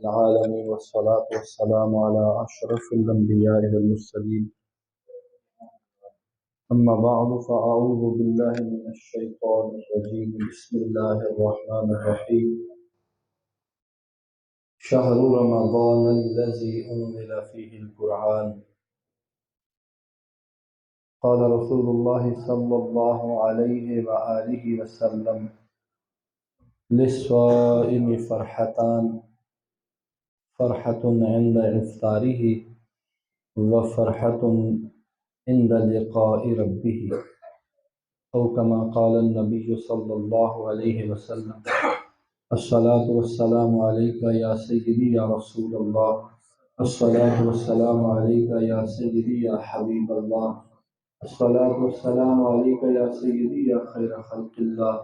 العالمين والصلاة والسلام على أشرف الأنبياء والمرسلين أما بعد فأعوذ بالله من الشيطان الرجيم بسم الله الرحمن الرحيم شهر رمضان الذي أنزل فيه القرآن قال رسول الله صلى الله عليه وآله وسلم للصائم فرحتان فرحة عند إفطاره وفرحة عند لقاء ربه أو كما قال النبي صلى الله عليه وسلم الصلاة والسلام عليك يا سيدي يا رسول الله الصلاة والسلام عليك يا سيدي يا حبيب الله الصلاة والسلام عليك يا سيدي يا خير خلق الله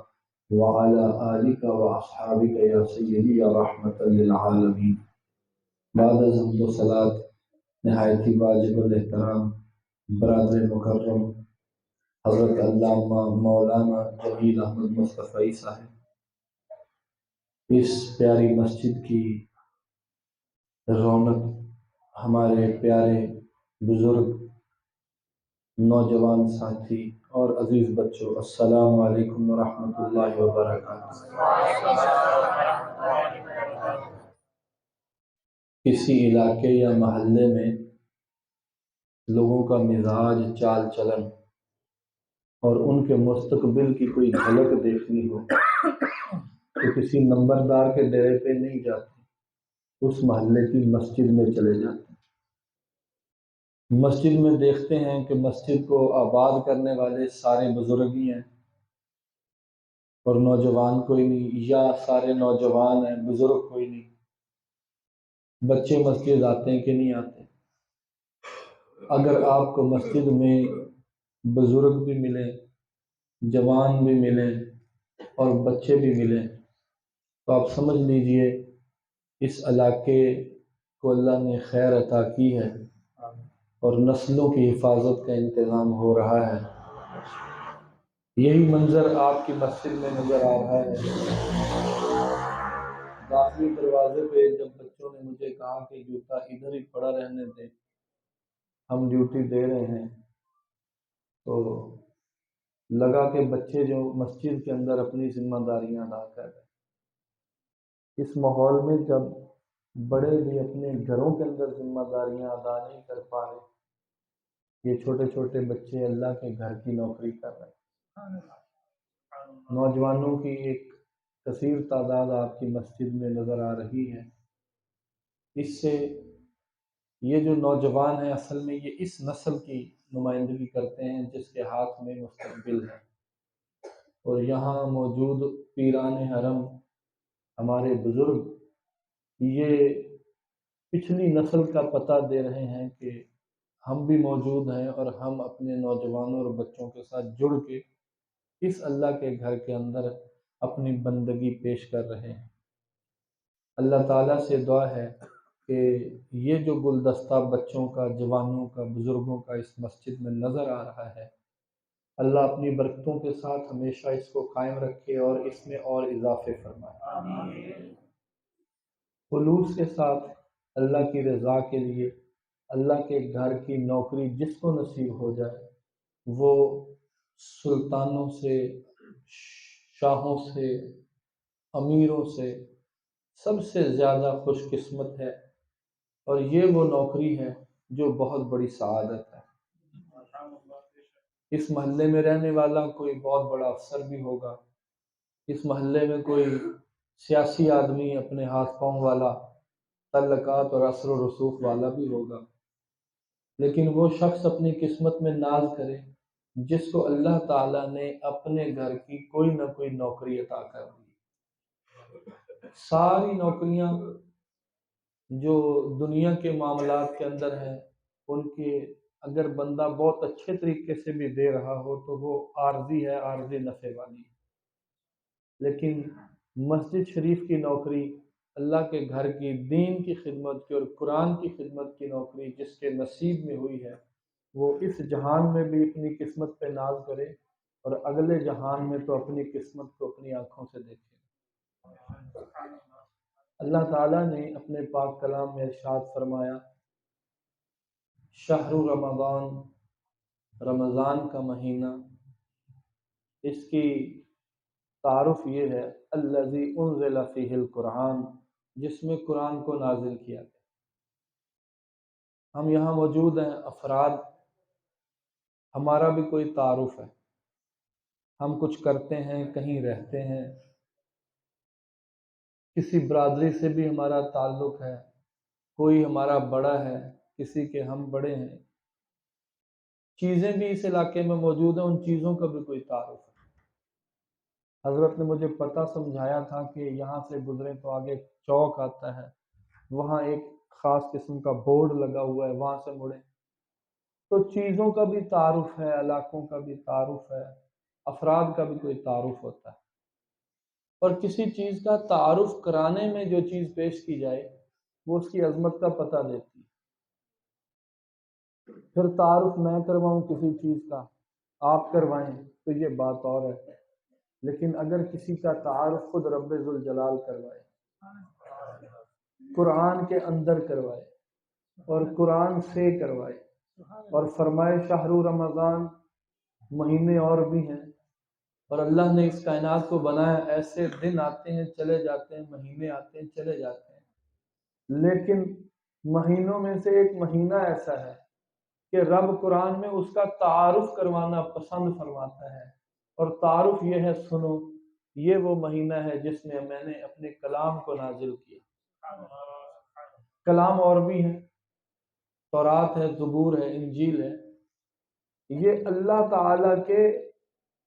وعلى آلك وأصحابك يا سيدي يا رحمة للعالمين بعد حمد و صلاة نہایت ہی واجب الاحترام برادر مکرم حضرت علامہ مولانا جمیل احمد مصطفی صاحب، اس پیاری مسجد کی رونق ہمارے پیارے بزرگ نوجوان ساتھی اور عزیز بچوں، السلام علیکم ورحمۃ اللہ وبرکاتہ۔ کسی علاقے یا محلے میں لوگوں کا مزاج، چال چلن اور ان کے مستقبل کی کوئی جھلک دیکھنی ہو تو کسی نمبردار کے ڈیرے پہ نہیں جاتے، اس محلے کی مسجد میں چلے جاتے ہیں۔ مسجد میں دیکھتے ہیں کہ مسجد کو آباد کرنے والے سارے بزرگ ہی ہیں اور نوجوان کوئی نہیں، یا سارے نوجوان ہیں بزرگ کوئی نہیں۔ بچے مسجد آتے ہیں کہ نہیں آتے؟ اگر آپ کو مسجد میں بزرگ بھی ملیں، جوان بھی ملیں اور بچے بھی ملیں تو آپ سمجھ لیجئے اس علاقے کو اللہ نے خیر عطا کی ہے اور نسلوں کی حفاظت کا انتظام ہو رہا ہے۔ یہی منظر آپ کی مسجد میں نظر آ رہا ہے۔ داخلی دروازے پہ جب بچوں نے مجھے کہا کہ جوتا ادھر ہی پڑا رہنے دیں، ہم ڈیوٹی دے رہے ہیں، تو لگا کہ بچے جو مسجد کے اندر اپنی ذمہ داریاں ادا کر رہے ہیں۔ اس ماحول میں جب بڑے بھی اپنے گھروں کے اندر ذمہ داریاں ادا نہیں کر پا رہے، یہ چھوٹے چھوٹے بچے اللہ کے گھر کی نوکری کر رہے ہیں۔ نوجوانوں کی ایک کثیر تعداد آپ کی مسجد میں نظر آ رہی ہے۔ اس سے یہ جو نوجوان ہیں اصل میں یہ اس نسل کی نمائندگی کرتے ہیں جس کے ہاتھ میں مستقبل ہے، اور یہاں موجود پیران حرم ہمارے بزرگ یہ پچھلی نسل کا پتہ دے رہے ہیں کہ ہم بھی موجود ہیں اور ہم اپنے نوجوانوں اور بچوں کے ساتھ جڑ کے اس اللہ کے گھر کے اندر اپنی بندگی پیش کر رہے ہیں۔ اللہ تعالیٰ سے دعا ہے کہ یہ جو گلدستہ بچوں کا، جوانوں کا، بزرگوں کا اس مسجد میں نظر آ رہا ہے، اللہ اپنی برکتوں کے ساتھ ہمیشہ اس کو قائم رکھے اور اس میں اور اضافے فرمائے۔ خلوص کے ساتھ اللہ کی رضا کے لیے اللہ کے گھر کی نوکری جس کو نصیب ہو جائے وہ سلطانوں سے، شاہوں سے، امیروں سے سب سے زیادہ خوش قسمت ہے، اور یہ وہ نوکری ہے جو بہت بڑی سعادت ہے۔ اس محلے میں رہنے والا کوئی بہت بڑا افسر بھی ہوگا، اس محلے میں کوئی سیاسی آدمی اپنے ہاتھ پاؤں والا، تعلقات اور اثر و رسوخ والا بھی ہوگا، لیکن وہ شخص اپنی قسمت میں ناز کرے جس کو اللہ تعالیٰ نے اپنے گھر کی کوئی نہ کوئی نوکری عطا کر دی۔ ساری نوکریاں جو دنیا کے معاملات کے اندر ہیں ان کے اگر بندہ بہت اچھے طریقے سے بھی دے رہا ہو تو وہ عارضی ہے، عارضی نفع والی، لیکن مسجد شریف کی نوکری، اللہ کے گھر کی، دین کی خدمت کی اور قرآن کی خدمت کی نوکری جس کے نصیب میں ہوئی ہے وہ اس جہان میں بھی اپنی قسمت پہ ناز کرے اور اگلے جہان میں تو اپنی قسمت کو اپنی آنکھوں سے دیکھے۔ اللہ تعالیٰ نے اپنے پاک کلام میں ارشاد فرمایا، شہر رمضان، رمضان کا مہینہ، اس کی تعارف یہ ہے الذی انزل فیہ القرآن، جس میں قرآن کو نازل کیا گیا۔ ہم یہاں موجود ہیں افراد، ہمارا بھی کوئی تعارف ہے، ہم کچھ کرتے ہیں، کہیں رہتے ہیں، کسی برادری سے بھی ہمارا تعلق ہے، کوئی ہمارا بڑا ہے، کسی کے ہم بڑے ہیں، چیزیں بھی اس علاقے میں موجود ہیں، ان چیزوں کا بھی کوئی تعارف ہے۔ حضرت نے مجھے پتہ سمجھایا تھا کہ یہاں سے گزرے تو آگے چوک آتا ہے، وہاں ایک خاص قسم کا بورڈ لگا ہوا ہے، وہاں سے مڑیں تو چیزوں کا بھی تعارف ہے، علاقوں کا بھی تعارف ہے، افراد کا بھی کوئی تعارف ہوتا ہے۔ اور کسی چیز کا تعارف کرانے میں جو چیز پیش کی جائے وہ اس کی عظمت کا پتہ دیتی ہے۔ پھر تعارف میں کرواؤں کسی چیز کا، آپ کروائیں تو یہ بات اور ہے، لیکن اگر کسی کا تعارف خود رب ذوالجلال کروائے، قرآن کے اندر کروائے اور قرآن سے کروائے اور فرمائے شہر رمضان، مہینے اور بھی ہیں اور اللہ نے اس کائنات کو بنایا، ایسے دن آتے ہیں چلے جاتے ہیں، مہینے آتے ہیں چلے جاتے ہیں، لیکن مہینوں میں سے ایک مہینہ ایسا ہے کہ رب قرآن میں اس کا تعارف کروانا پسند فرماتا ہے، اور تعارف یہ ہے، سنو یہ وہ مہینہ ہے جس میں میں نے اپنے کلام کو نازل کیا۔ کلام اور بھی ہیں، تورات ہے، زبور ہے، انجیل ہے، یہ اللہ تعالیٰ کے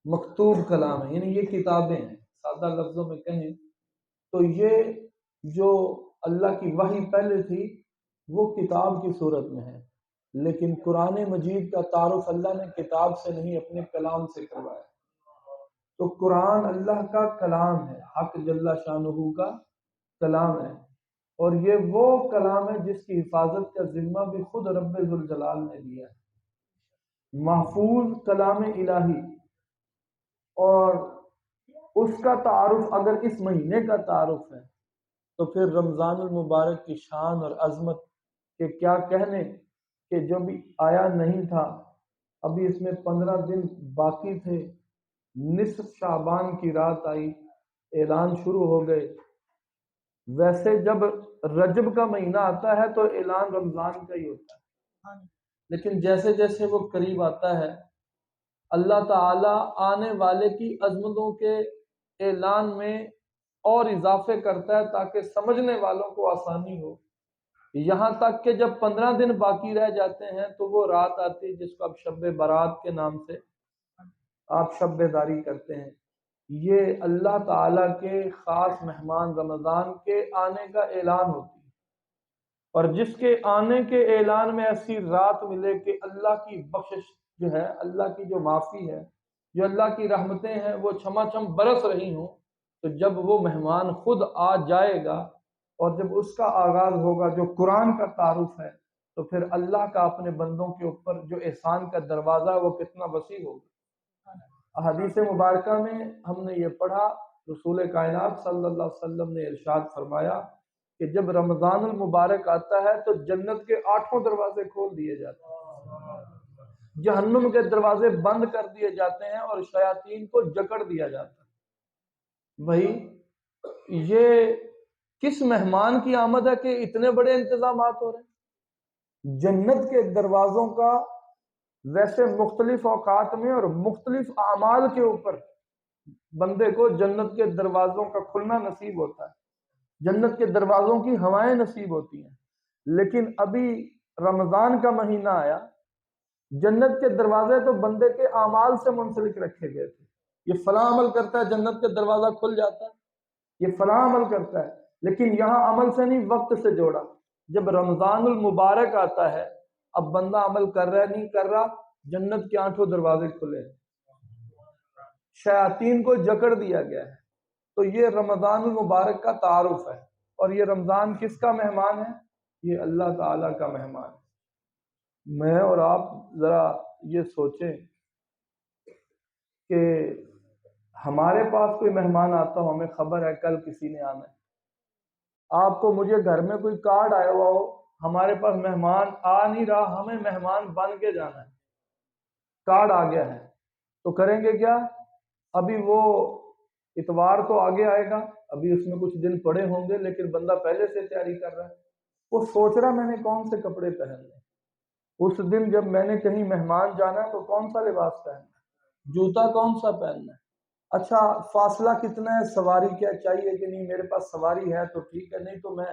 مکتوب کلام ہے، یعنی یہ کتابیں ہیں۔ سادہ لفظوں میں کہیں تو یہ جو اللہ کی وحی پہلے تھی وہ کتاب کی صورت میں ہے، لیکن قرآن مجید کا تعارف اللہ نے کتاب سے نہیں اپنے کلام سے کروایا۔ تو قرآن اللہ کا کلام ہے، حق جل شانہ کا کلام ہے، اور یہ وہ کلام ہے جس کی حفاظت کا ذمہ بھی خود رب ذوالجلال نے لیا ہے، محفوظ کلام الہی۔ اور اس کا تعارف اگر اس مہینے کا تعارف ہے تو پھر رمضان المبارک کی شان اور عظمت کے کیا کہنے، کہ جو بھی آیا نہیں تھا، ابھی اس میں 15 دن باقی تھے، نصف شعبان کی رات آئی، اعلان شروع ہو گئے۔ ویسے جب رجب کا مہینہ آتا ہے تو اعلان رمضان کا ہی ہوتا ہے، لیکن جیسے جیسے وہ قریب آتا ہے اللہ تعالیٰ آنے والے کی عظمتوں کے اعلان میں اور اضافے کرتا ہے تاکہ سمجھنے والوں کو آسانی ہو، یہاں تک کہ جب 15 دن باقی رہ جاتے ہیں تو وہ رات آتی ہے جس کو آپ شب برات کے نام سے آپ شب بیداری کرتے ہیں۔ یہ اللہ تعالیٰ کے خاص مہمان رمضان کے آنے کا اعلان ہوتی ہے، اور جس کے آنے کے اعلان میں ایسی رات ملے کہ اللہ کی بخشش جو ہے، اللہ کی جو معافی ہے، جو اللہ کی رحمتیں ہیں وہ چھما چھم برس رہی ہوں، تو جب وہ مہمان خود آ جائے گا اور جب اس کا آغاز ہوگا جو قرآن کا تعارف ہے، تو پھر اللہ کا اپنے بندوں کے اوپر جو احسان کا دروازہ ہے وہ کتنا وسیع ہوگا۔ احادیث مبارکہ میں ہم نے یہ پڑھا، رسول کائنات صلی اللہ علیہ وسلم نے ارشاد فرمایا کہ جب رمضان المبارک آتا ہے تو جنت کے 8 دروازے کھول دیے جاتے ہیں، جہنم کے دروازے بند کر دیے جاتے ہیں اور شیاطین کو جکڑ دیا جاتا ہے۔ بھائی یہ کس مہمان کی آمد ہے کہ اتنے بڑے انتظامات ہو رہے ہیں؟ جنت کے دروازوں کا ویسے مختلف اوقات میں اور مختلف اعمال کے اوپر بندے کو جنت کے دروازوں کا کھلنا نصیب ہوتا ہے، جنت کے دروازوں کی ہوائیں نصیب ہوتی ہیں، لیکن ابھی رمضان کا مہینہ آیا، جنت کے دروازے تو بندے کے اعمال سے منسلک رکھے گئے تھے، یہ فلاں عمل کرتا ہے جنت کے دروازہ کھل جاتا ہے، یہ فلاں عمل کرتا ہے، لیکن یہاں عمل سے نہیں وقت سے جوڑا۔ جب رمضان المبارک آتا ہے، اب بندہ عمل کر رہا ہے نہیں کر رہا، جنت کے 8 دروازے کھلے، شیاطین کو جکڑ دیا گیا ہے۔ تو یہ رمضان المبارک کا تعارف ہے، اور یہ رمضان کس کا مہمان ہے؟ یہ اللہ تعالیٰ کا مہمان ہے۔ میں اور آپ ذرا یہ سوچیں کہ ہمارے پاس کوئی مہمان آتا ہو، ہمیں خبر ہے کل کسی نے آنا ہے، آپ کو مجھے گھر میں کوئی کارڈ آیا ہوا ہو، ہمارے پاس مہمان آ نہیں رہا، ہمیں مہمان بن کے جانا ہے، کارڈ آ گیا ہے، تو کریں گے کیا؟ ابھی وہ اتوار تو آگے آئے گا، ابھی اس میں کچھ دن پڑے ہوں گے، لیکن بندہ پہلے سے تیاری کر رہا ہے، وہ سوچ رہا میں نے کون سے کپڑے پہننے، اس دن جب میں نے کہیں مہمان جانا ہے تو کون سا لباس پہننا ہے، جوتا کون سا پہننا ہے، اچھا فاصلہ کتنا ہے، سواری کیا چاہیے کہ نہیں، میرے پاس سواری ہے تو ٹھیک ہے، نہیں تو میں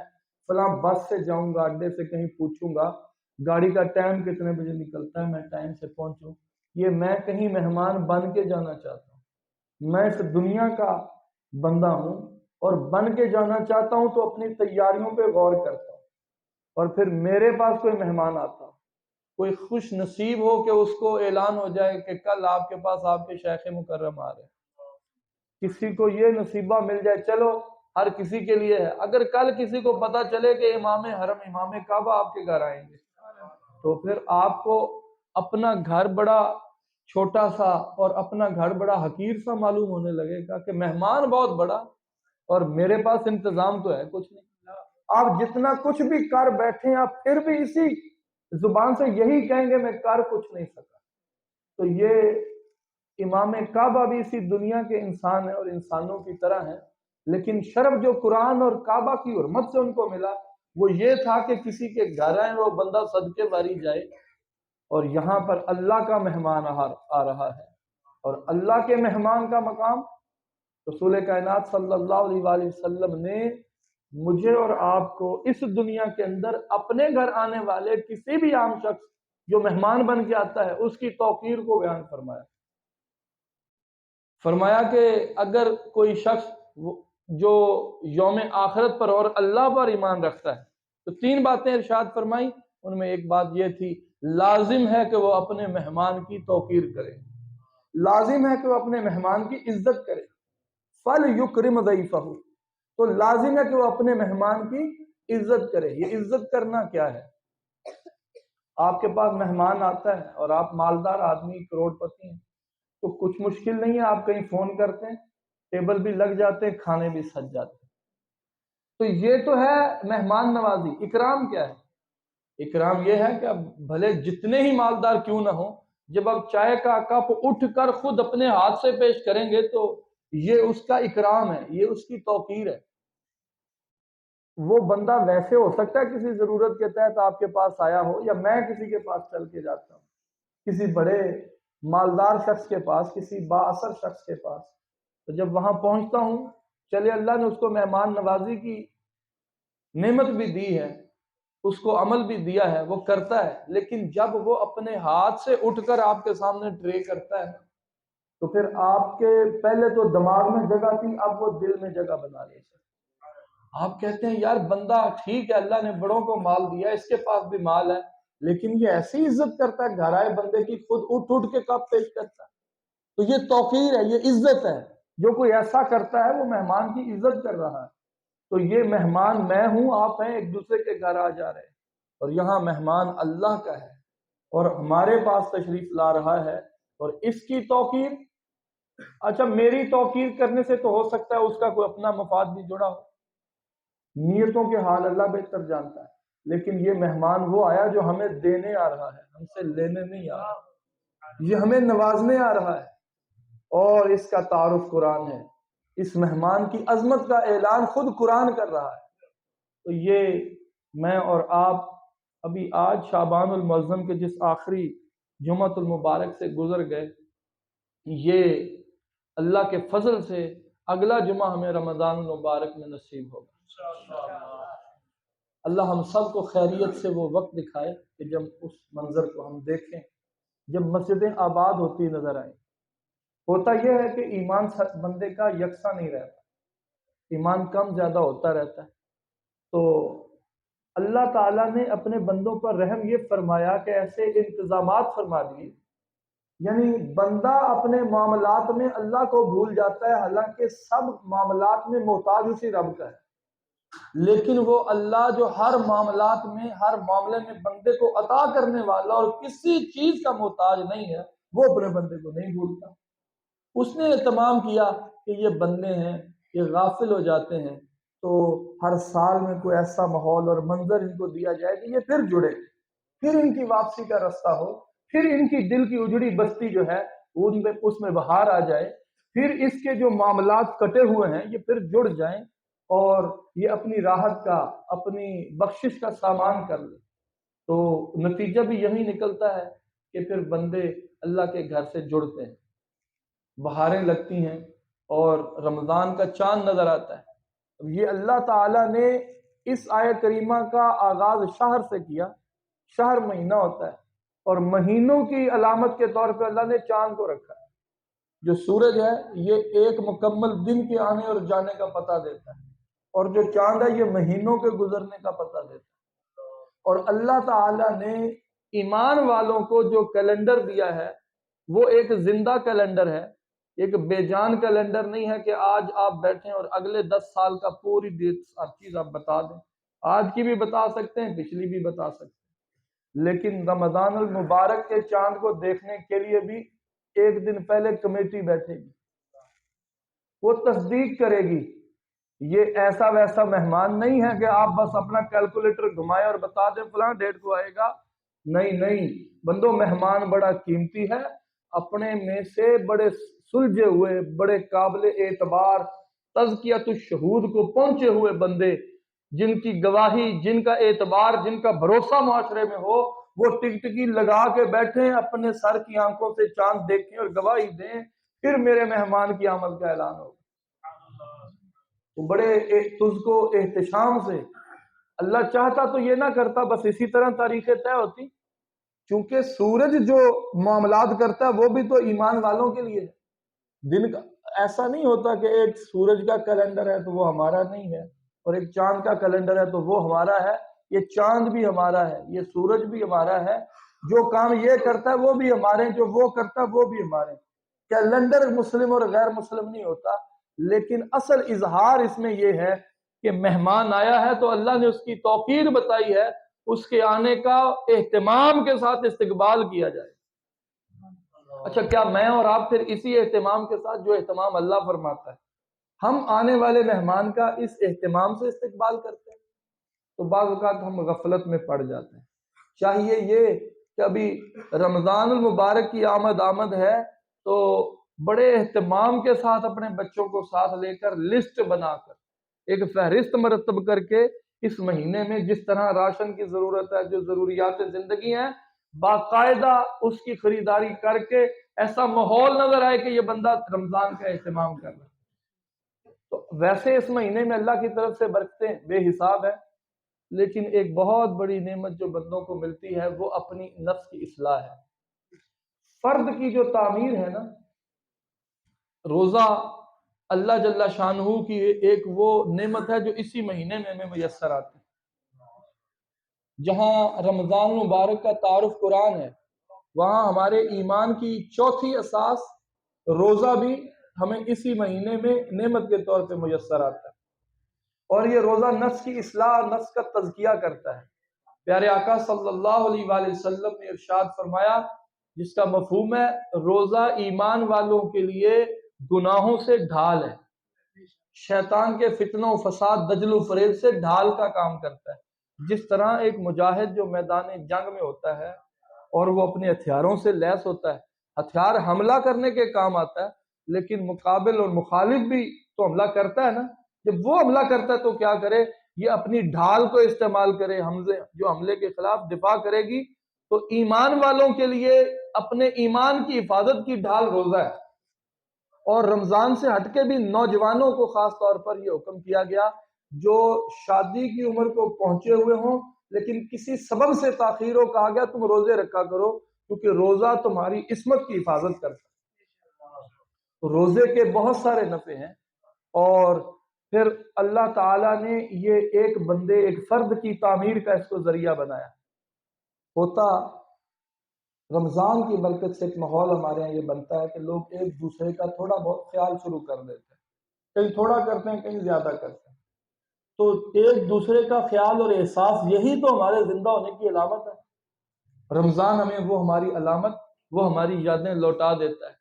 فلاں بس سے جاؤں گا، اڈے سے کہیں پوچھوں گا گاڑی کا ٹائم کتنے بجے نکلتا ہے، میں ٹائم سے پہنچوں۔ یہ میں کہیں مہمان بن کے جانا چاہتا ہوں، میں اس دنیا کا بندہ ہوں اور بن کے جانا چاہتا ہوں، تو اپنی تیاریوں پہ غور کرتا ہوں، اور پھر میرے پاس کوئی مہمان آتا ہو، کوئی خوش نصیب ہو کہ اس کو اعلان ہو جائے کہ کل آپ کے پاس آپ کے شیخ مکرم آ رہے ہیں، کسی کو یہ نصیبہ مل جائے، چلو ہر کسی کے لیے ہے، اگر کل کسی کو پتا چلے کہ امام حرم امام کعبہ آپ کے گھر آئیں گے، تو پھر آپ کو اپنا گھر بڑا چھوٹا سا اور اپنا گھر بڑا حقیر سا معلوم ہونے لگے گا کہ مہمان بہت بڑا اور میرے پاس انتظام تو ہے کچھ نہیں۔ آپ جتنا کچھ بھی کر بیٹھے آپ پھر بھی اسی زبان سے یہی کہیں گے میں کر کچھ نہیں سکا۔ تو یہ امام کعبہ بھی اسی دنیا کے انسان ہیں اور انسانوں کی طرح ہیں، لیکن شرف جو قرآن اور کعبہ کی حرمت سے ان کو ملا وہ یہ تھا کہ کسی کے گھر آئے وہ بندہ صدقے باری جائے، اور یہاں پر اللہ کا مہمان آ رہا ہے، اور اللہ کے مہمان کا مقام رسول کائنات صلی اللہ علیہ وآلہ وسلم نے مجھے اور آپ کو اس دنیا کے اندر اپنے گھر آنے والے کسی بھی عام شخص جو مہمان بن کے آتا ہے اس کی توقیر کو بیان فرمایا۔ فرمایا کہ اگر کوئی شخص جو یوم آخرت پر اور اللہ پر ایمان رکھتا ہے تو تین باتیں ارشاد فرمائی، ان میں ایک بات یہ تھی لازم ہے کہ وہ اپنے مہمان کی توقیر کرے، لازم ہے کہ وہ اپنے مہمان کی عزت کرے، فَلْيُكْرِمْ ضَيْفَهُ، تو لازم ہے کہ وہ اپنے مہمان کی عزت کرے۔ یہ عزت کرنا کیا ہے؟ آپ کے پاس مہمان آتا ہے اور آپ مالدار آدمی کروڑ پتی ہیں تو کچھ مشکل نہیں ہے، آپ کہیں فون کرتے ہیں ٹیبل بھی لگ جاتے ہیں، کھانے بھی سج جاتے ہیں، تو یہ تو ہے مہمان نوازی۔ اکرام کیا ہے؟ اکرام یہ ہے کہ اب بھلے جتنے ہی مالدار کیوں نہ ہو، جب آپ چائے کا کپ اٹھ کر خود اپنے ہاتھ سے پیش کریں گے تو یہ اس کا اکرام ہے، یہ اس کی توقیر ہے۔ وہ بندہ ویسے ہو سکتا ہے کسی ضرورت کے تحت آپ کے پاس آیا ہو، یا میں کسی کے پاس چل کے جاتا ہوں کسی بڑے مالدار شخص کے پاس، کسی با اثر شخص کے پاس، تو جب وہاں پہنچتا ہوں چلے اللہ نے اس کو مہمان نوازی کی نعمت بھی دی ہے، اس کو عمل بھی دیا ہے، وہ کرتا ہے، لیکن جب وہ اپنے ہاتھ سے اٹھ کر آپ کے سامنے ٹرے کرتا ہے تو پھر آپ کے پہلے تو دماغ میں جگہ تھی، اب وہ دل میں جگہ بنا لیتا ہے۔ آپ کہتے ہیں یار بندہ ٹھیک ہے، اللہ نے بڑوں کو مال دیا، اس کے پاس بھی مال ہے، لیکن یہ ایسی عزت کرتا ہے گھر آئے بندے کی، خود اٹھ اٹھ کے کپ پیش کرتا ہے، تو یہ توقیر ہے، یہ عزت ہے۔ جو کوئی ایسا کرتا ہے وہ مہمان کی عزت کر رہا ہے۔ تو یہ مہمان میں ہوں، آپ ہیں، ایک دوسرے کے گھر آ جا رہے ہیں، اور یہاں مہمان اللہ کا ہے اور ہمارے پاس تشریف لا رہا ہے، اور اس کی توقیر، اچھا میری توقیر کرنے سے تو ہو سکتا ہے اس کا کوئی اپنا مفاد بھی جڑا ہو، نیتوں کے حال اللہ بہتر جانتا ہے، لیکن یہ مہمان وہ آیا جو ہمیں دینے آ رہا ہے، ہم سے لینے نہیں آ رہا، یہ ہمیں نوازنے آ رہا ہے، اور اس کا تعارف قرآن ہے، اس مہمان کی عظمت کا اعلان خود قرآن کر رہا ہے۔ تو یہ میں اور آپ ابھی آج شعبان المعظم کے جس آخری جمعۃ المبارک سے گزر گئے، یہ اللہ کے فضل سے اگلا جمعہ ہمیں رمضان المبارک میں نصیب ہوگا۔ اللہ ہم سب کو خیریت سے وہ وقت دکھائے کہ جب اس منظر کو ہم دیکھیں، جب مسجدیں آباد ہوتی نظر آئیں۔ ہوتا یہ ہے کہ ایمان بندے کا یکساں نہیں رہتا، ایمان کم زیادہ ہوتا رہتا ہے، تو اللہ تعالیٰ نے اپنے بندوں پر رحم یہ فرمایا کہ ایسے انتظامات فرما دیے، یعنی بندہ اپنے معاملات میں اللہ کو بھول جاتا ہے، حالانکہ سب معاملات میں محتاج اسی رب کا ہے، لیکن وہ اللہ جو ہر معاملات میں، ہر معاملے میں بندے کو عطا کرنے والا اور کسی چیز کا محتاج نہیں ہے، وہ اپنے بندے کو نہیں بھولتا۔ اس نے اہتمام کیا کہ یہ بندے ہیں، یہ غافل ہو جاتے ہیں، تو ہر سال میں کوئی ایسا ماحول اور منظر ان کو دیا جائے کہ یہ پھر جڑے، پھر ان کی واپسی کا رستہ ہو، پھر ان کی دل کی اجڑی بستی جو ہے اس میں بہار آ جائے، پھر اس کے جو معاملات کٹے ہوئے ہیں یہ پھر جڑ جائیں اور یہ اپنی راحت کا، اپنی بخشش کا سامان کر لے۔ تو نتیجہ بھی یہی نکلتا ہے کہ پھر بندے اللہ کے گھر سے جڑتے ہیں، بہاریں لگتی ہیں اور رمضان کا چاند نظر آتا ہے۔ اب یہ اللہ تعالیٰ نے اس آیت کریمہ کا آغاز شہر سے کیا، شہر مہینہ ہوتا ہے، اور مہینوں کی علامت کے طور پہ اللہ نے چاند کو رکھا ہے۔ جو سورج ہے یہ ایک مکمل دن کے آنے اور جانے کا پتہ دیتا ہے، اور جو چاند ہے یہ مہینوں کے گزرنے کا پتہ دیتا ہے۔ اور اللہ تعالیٰ نے ایمان والوں کو جو کیلنڈر دیا ہے وہ ایک زندہ کیلنڈر ہے، ایک بے جان کیلنڈر نہیں ہے کہ آج آپ بیٹھیں اور اگلے 10 سال کا پوری ہر چیز آپ بتا دیں۔ آج کی بھی بتا سکتے ہیں، پچھلی بھی بتا سکتے ہیں، لیکن رمضان المبارک کے چاند کو دیکھنے کے لیے بھی ایک دن پہلے کمیٹی بیٹھے گی، وہ تصدیق کرے گی۔ یہ ایسا ویسا مہمان نہیں ہے کہ آپ بس اپنا کیلکولیٹر گھمائیں اور بتا دیں فلاں ڈیٹ کو آئے گا۔ نہیں بندو، مہمان بڑا قیمتی ہے، اپنے میں سے بڑے سلجھے ہوئے، بڑے قابل اعتبار تزکیۃ الشہود کو پہنچے ہوئے بندے، جن کی گواہی، جن کا اعتبار، جن کا بھروسہ معاشرے میں ہو، وہ ٹکٹکی لگا کے بیٹھیں، اپنے سر کی آنکھوں سے چاند دیکھیں اور گواہی دیں، پھر میرے مہمان کی آمد کا اعلان ہوگا۔ تو بڑے تجھ کو احتشام سے، اللہ چاہتا تو یہ نہ کرتا، بس اسی طرح تاریخیں طے ہوتی، چونکہ سورج جو معاملات کرتا ہے وہ بھی تو ایمان والوں کے لیے ہے۔ دن کا ایسا نہیں ہوتا کہ ایک سورج کا کیلنڈر ہے تو وہ ہمارا نہیں ہے، اور ایک چاند کا کیلنڈر ہے تو وہ ہمارا ہے۔ یہ چاند بھی ہمارا ہے، یہ سورج بھی ہمارا ہے، جو کام یہ کرتا ہے وہ بھی ہمارے ہیں، جو وہ کرتا ہے وہ بھی ہمارے ہیں۔ کیلنڈر مسلم اور غیر مسلم نہیں ہوتا، لیکن اصل اظہار اس میں یہ ہے کہ مہمان آیا ہے تو اللہ نے اس کی توقیر بتائی ہے، اس کے آنے کا اہتمام کے ساتھ استقبال کیا جائے۔ اچھا، کیا میں اور آپ پھر اسی اہتمام کے ساتھ، جو اہتمام اللہ فرماتا ہے، ہم آنے والے مہمان کا اس اہتمام سے استقبال کرتے ہیں؟ تو بعض اوقات ہم غفلت میں پڑ جاتے ہیں۔ چاہیے یہ کہ ابھی رمضان المبارک کی آمد ہے تو بڑے اہتمام کے ساتھ اپنے بچوں کو ساتھ لے کر لسٹ بنا کر ایک فہرست مرتب کر کے اس مہینے میں جس طرح راشن کی ضرورت ہے، جو ضروریات زندگی ہیں، باقاعدہ اس کی خریداری کر کے ایسا ماحول نظر آئے کہ یہ بندہ رمضان کا اہتمام کر رہا ہے۔ تو ویسے اس مہینے میں اللہ کی طرف سے برکتیں بے حساب ہے، لیکن ایک بہت بڑی نعمت جو بندوں کو ملتی ہے وہ اپنی نفس کی اصلاح ہے۔ فرد کی جو تعمیر ہے نا، روزہ اللہ جل شانہ کی ایک وہ نعمت ہے جو اسی مہینے میں ہمیں میسر آتی ہے۔ جہاں رمضان مبارک کا تعارف قرآن ہے، وہاں ہمارے ایمان کی چوتھی اساس روزہ بھی ہمیں اسی مہینے میں نعمت کے طور پہ میسر آتا ہے، اور یہ روزہ نفس کی اصلاح، نفس کا تزکیہ کرتا ہے۔ پیارے آقا صلی اللہ علیہ وآلہ وسلم نے ارشاد فرمایا، جس کا مفہوم ہے روزہ ایمان والوں کے لیے گناہوں سے ڈھال ہے، شیطان کے فتنوں و فساد، دجل و فریب سے ڈھال کا کام کرتا ہے۔ جس طرح ایک مجاہد جو میدان جنگ میں ہوتا ہے اور وہ اپنے ہتھیاروں سے لیس ہوتا ہے، ہتھیار حملہ کرنے کے کام آتا ہے، لیکن مقابل اور مخالف بھی تو حملہ کرتا ہے نا، جب وہ حملہ کرتا ہے تو کیا کرے؟ یہ اپنی ڈھال کو استعمال کرے، جو حملے کے خلاف دفاع کرے گی۔ تو ایمان والوں کے لیے اپنے ایمان کی حفاظت کی ڈھال روزہ ہے۔ اور رمضان سے ہٹ کے بھی نوجوانوں کو خاص طور پر یہ حکم کیا گیا، جو شادی کی عمر کو پہنچے ہوئے ہوں لیکن کسی سبب سے تاخیر ہو، کہا گیا تم روزے رکھا کرو، کیونکہ روزہ تمہاری عصمت کی حفاظت کرتا ہے۔ روزے کے بہت سارے نفع ہیں، اور پھر اللہ تعالیٰ نے یہ ایک بندے، ایک فرد کی تعمیر کا اس کو ذریعہ بنایا۔ ہوتا رمضان کی برکت سے ایک ماحول ہمارے یہاں یہ بنتا ہے کہ لوگ ایک دوسرے کا تھوڑا بہت خیال شروع کر دیتے ہیں، کہیں تھوڑا کرتے ہیں، کہیں زیادہ کرتے ہیں۔ تو ایک دوسرے کا خیال اور احساس، یہی تو ہمارے زندہ ہونے کی علامت ہے۔ رمضان ہمیں وہ ہماری علامت، وہ ہماری یادیں لوٹا دیتا ہے۔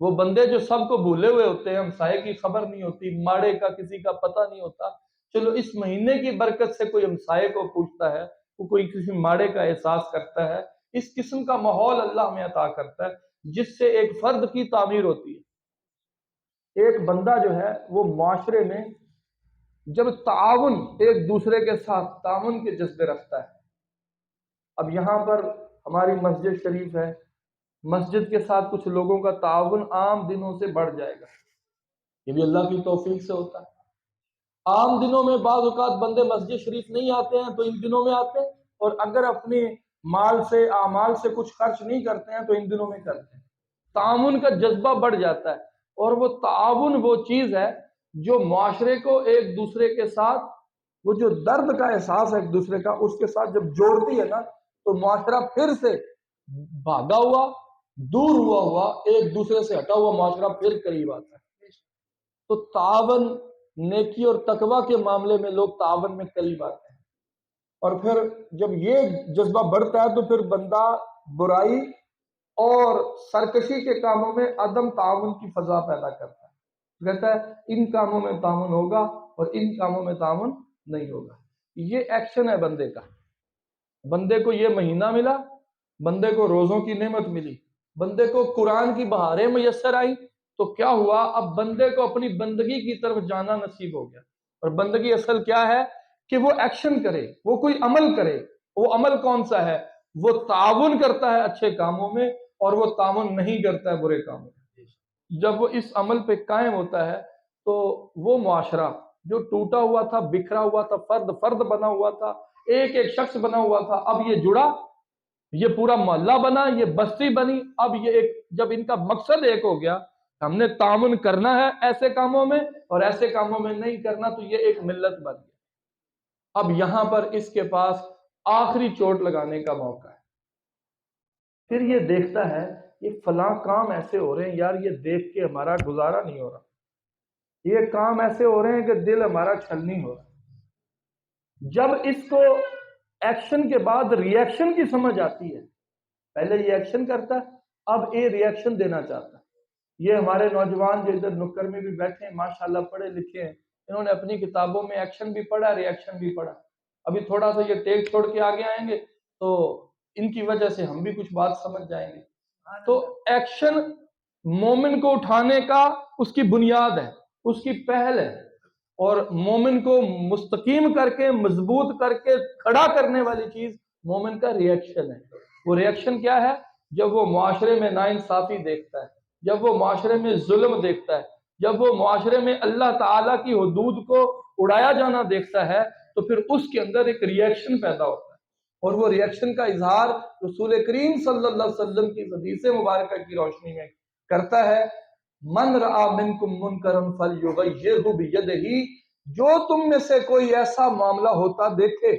وہ بندے جو سب کو بھولے ہوئے ہوتے ہیں، ہمسائے کی خبر نہیں ہوتی، ماڑے کا کسی کا پتہ نہیں ہوتا، چلو اس مہینے کی برکت سے کوئی ہمسائے کو پوچھتا ہے، کوئی کسی ماڑے کا احساس کرتا ہے، اس قسم کا ماحول اللہ ہمیں عطا کرتا ہے جس سے ایک فرد کی تعمیر ہوتی ہے۔ ایک بندہ جو ہے وہ معاشرے میں جب تعاون، ایک دوسرے کے ساتھ تعاون کے جذبے رکھتا ہے۔ اب یہاں پر ہماری مسجد شریف ہے، مسجد کے ساتھ کچھ لوگوں کا تعاون عام دنوں سے بڑھ جائے گا، یہ بھی اللہ کی توفیق سے ہوتا ہے۔ عام دنوں میں بعض اوقات بندے مسجد شریف نہیں آتے ہیں تو ان دنوں میں آتے ہیں، اور اگر اپنے مال سے اعمال سے کچھ خرچ نہیں کرتے ہیں تو ان دنوں میں کرتے ہیں۔ تعاون کا جذبہ بڑھ جاتا ہے، اور وہ تعاون وہ چیز ہے جو معاشرے کو ایک دوسرے کے ساتھ، وہ جو درد کا احساس ہے ایک دوسرے کا، اس کے ساتھ جب جوڑتی ہے نا تو معاشرہ پھر سے بھاگا ہوا، دور ہوا ایک دوسرے سے ہٹا ہوا معاشرہ پھر قریب آتا ہے۔ تو تعاون، نیکی اور تقوی کے معاملے میں لوگ تعاون میں قریب آتے ہیں، اور پھر جب یہ جذبہ بڑھتا ہے تو پھر بندہ برائی اور سرکشی کے کاموں میں عدم تعاون کی فضا پیدا کرتا ہے، کہتا ہے ان کاموں میں تعاون ہوگا اور ان کاموں میں تعاون نہیں ہوگا۔ یہ ایکشن ہے بندے کا۔ بندے کو یہ مہینہ ملا، بندے کو روزوں کی نعمت ملی، بندے کو قرآن کی بہاریں میسر آئی، تو کیا ہوا؟ اب بندے کو اپنی بندگی کی طرف جانا نصیب ہو گیا۔ اور بندگی اصل کیا ہے؟ کہ وہ ایکشن کرے، وہ کوئی عمل کرے۔ وہ عمل کون سا ہے؟ وہ تعاون کرتا ہے اچھے کاموں میں، اور وہ تعاون نہیں کرتا ہے برے کاموں میں۔ جب وہ اس عمل پہ قائم ہوتا ہے تو وہ معاشرہ جو ٹوٹا ہوا تھا، بکھرا ہوا تھا، فرد فرد بنا ہوا تھا، ایک ایک شخص بنا ہوا تھا، اب یہ جڑا، یہ پورا محلہ بنا، یہ بستی بنی۔ اب یہ ایک، جب ان کا مقصد ایک ہو گیا، ہم نے تعاون کرنا ہے ایسے کاموں میں اور ایسے کاموں میں نہیں کرنا، تو یہ ایک ملت بن گئی۔ اب یہاں پر اس کے پاس آخری چوٹ لگانے کا موقع ہے۔ پھر یہ دیکھتا ہے یہ فلاں کام ایسے ہو رہے ہیں، یار یہ دیکھ کے ہمارا گزارا نہیں ہو رہا، یہ کام ایسے ہو رہے ہیں کہ دل ہمارا چھل نہیں ہو رہا۔ جب اس کو ایکشن کے بعد ری ایکشن کی سمجھ آتی ہے، پہلے یہ ایکشن کرتا ہے، اب یہ ری ایکشن دینا چاہتا ہے۔ یہ ہمارے نوجوان جو ادھر نکر میں بھی بیٹھے ہیں، ماشاءاللہ پڑھے لکھے ہیں، انہوں نے اپنی کتابوں میں ایکشن بھی پڑھا، ری ایکشن بھی پڑھا۔ ابھی تھوڑا سا یہ ٹیک چھوڑ کے آگے آئیں گے تو ان کی وجہ سے ہم بھی کچھ بات سمجھ جائیں گے۔ تو ایکشن مومن کو اٹھانے کا اس کی بنیاد ہے، اس کی پہل ہے، اور مومن کو مستقیم کر کے، مضبوط کر کے کھڑا کرنے والی چیز مومن کا ری ایکشن ہے۔ وہ ری ایکشن کیا ہے؟ جب وہ معاشرے میں ناانصافی دیکھتا ہے، جب وہ معاشرے میں ظلم دیکھتا ہے، جب وہ معاشرے میں اللہ تعالیٰ کی حدود کو اڑایا جانا دیکھتا ہے، تو پھر اس کے اندر ایک ری ایکشن پیدا ہوتا ہے، اور وہ ری ایکشن کا اظہار رسول کریم صلی اللہ علیہ وسلم کی حدیث مبارکہ کی روشنی میں کرتا ہے۔ من رأى منکم منکرا فلیغیرہ بیدہ، جو تم میں سے کوئی ایسا معاملہ ہوتا دیکھے،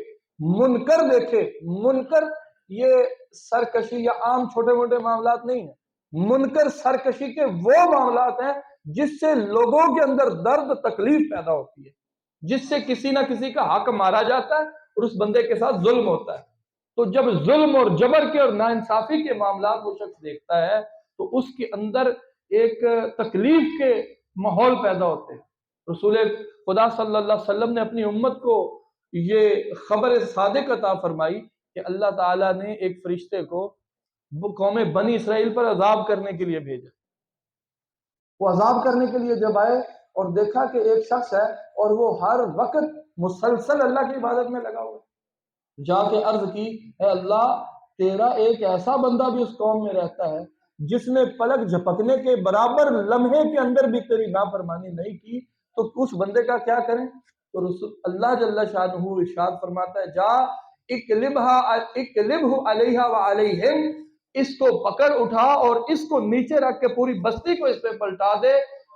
منکر دیکھے، منکر یہ سرکشی یا عام چھوٹے موٹے معاملات نہیں ہیں، منکر سرکشی کے وہ معاملات ہیں جس سے لوگوں کے اندر درد تکلیف پیدا ہوتی ہے، جس سے کسی نہ کسی کا حق مارا جاتا ہے اور اس بندے کے ساتھ ظلم ہوتا ہے۔ تو جب ظلم اور جبر کے اور ناانصافی کے معاملات وہ شخص دیکھتا ہے تو اس کے اندر ایک تکلیف کے ماحول پیدا ہوتے ہیں۔ رسول خدا صلی اللہ علیہ وسلم نے اپنی امت کو یہ خبر صادق عطا فرمائی کہ اللہ تعالیٰ نے ایک فرشتے کو قوم بنی اسرائیل پر عذاب کرنے کے لیے بھیجا۔ وہ عذاب کرنے کے لیے جب آئے اور دیکھا کہ ایک شخص ہے اور وہ ہر وقت مسلسل اللہ کی عبادت میں لگا ہوا، جا کے عرض کی، اے اللہ، تیرا ایک ایسا بندہ بھی اس قوم میں رہتا ہے جس نے پلک جھپکنے کے برابر لمحے کے اندر بھی تیری نافرمانی نہیں کی، تو اس بندے کا کیا کریں؟ تو اللہ جل شانہ ارشاد فرماتا ہے، جا اقلبہ علیہا وعلیہم، اس کو پکڑ اٹھا اور اس کو نیچے رکھ کے پوری بستی کو اس پہ پلٹا دے۔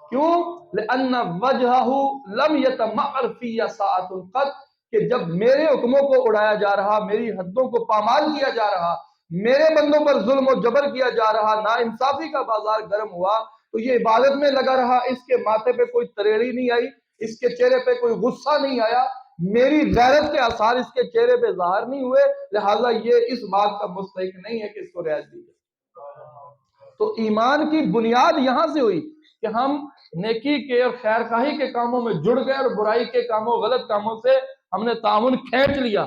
کیوں؟ لأن وجہہ لم یتمعر فی ساعۃ قط، کہ جب میرے حکموں کو اڑایا جا رہا، میری حدوں کو پامال کیا جا رہا، میرے بندوں پر ظلم و جبر کیا جا رہا، نا انصافی کا بازار گرم ہوا، تو یہ عبادت میں لگا رہا، اس کے ماتھے پہ کوئی تریڑی نہیں آئی، اس کے چہرے پہ کوئی غصہ نہیں آیا، میری غیرت کے آثار اس کے چہرے پہ ظاہر نہیں ہوئے، لہٰذا یہ اس بات کا مستحق نہیں ہے کہ اس کو رعایت دی جائے۔ تو ایمان کی بنیاد یہاں سے ہوئی کہ ہم نیکی کے اور خیر خواہی کے کاموں میں جڑ گئے اور برائی کے کاموں غلط کاموں سے ہم نے تعاون کھینچ لیا.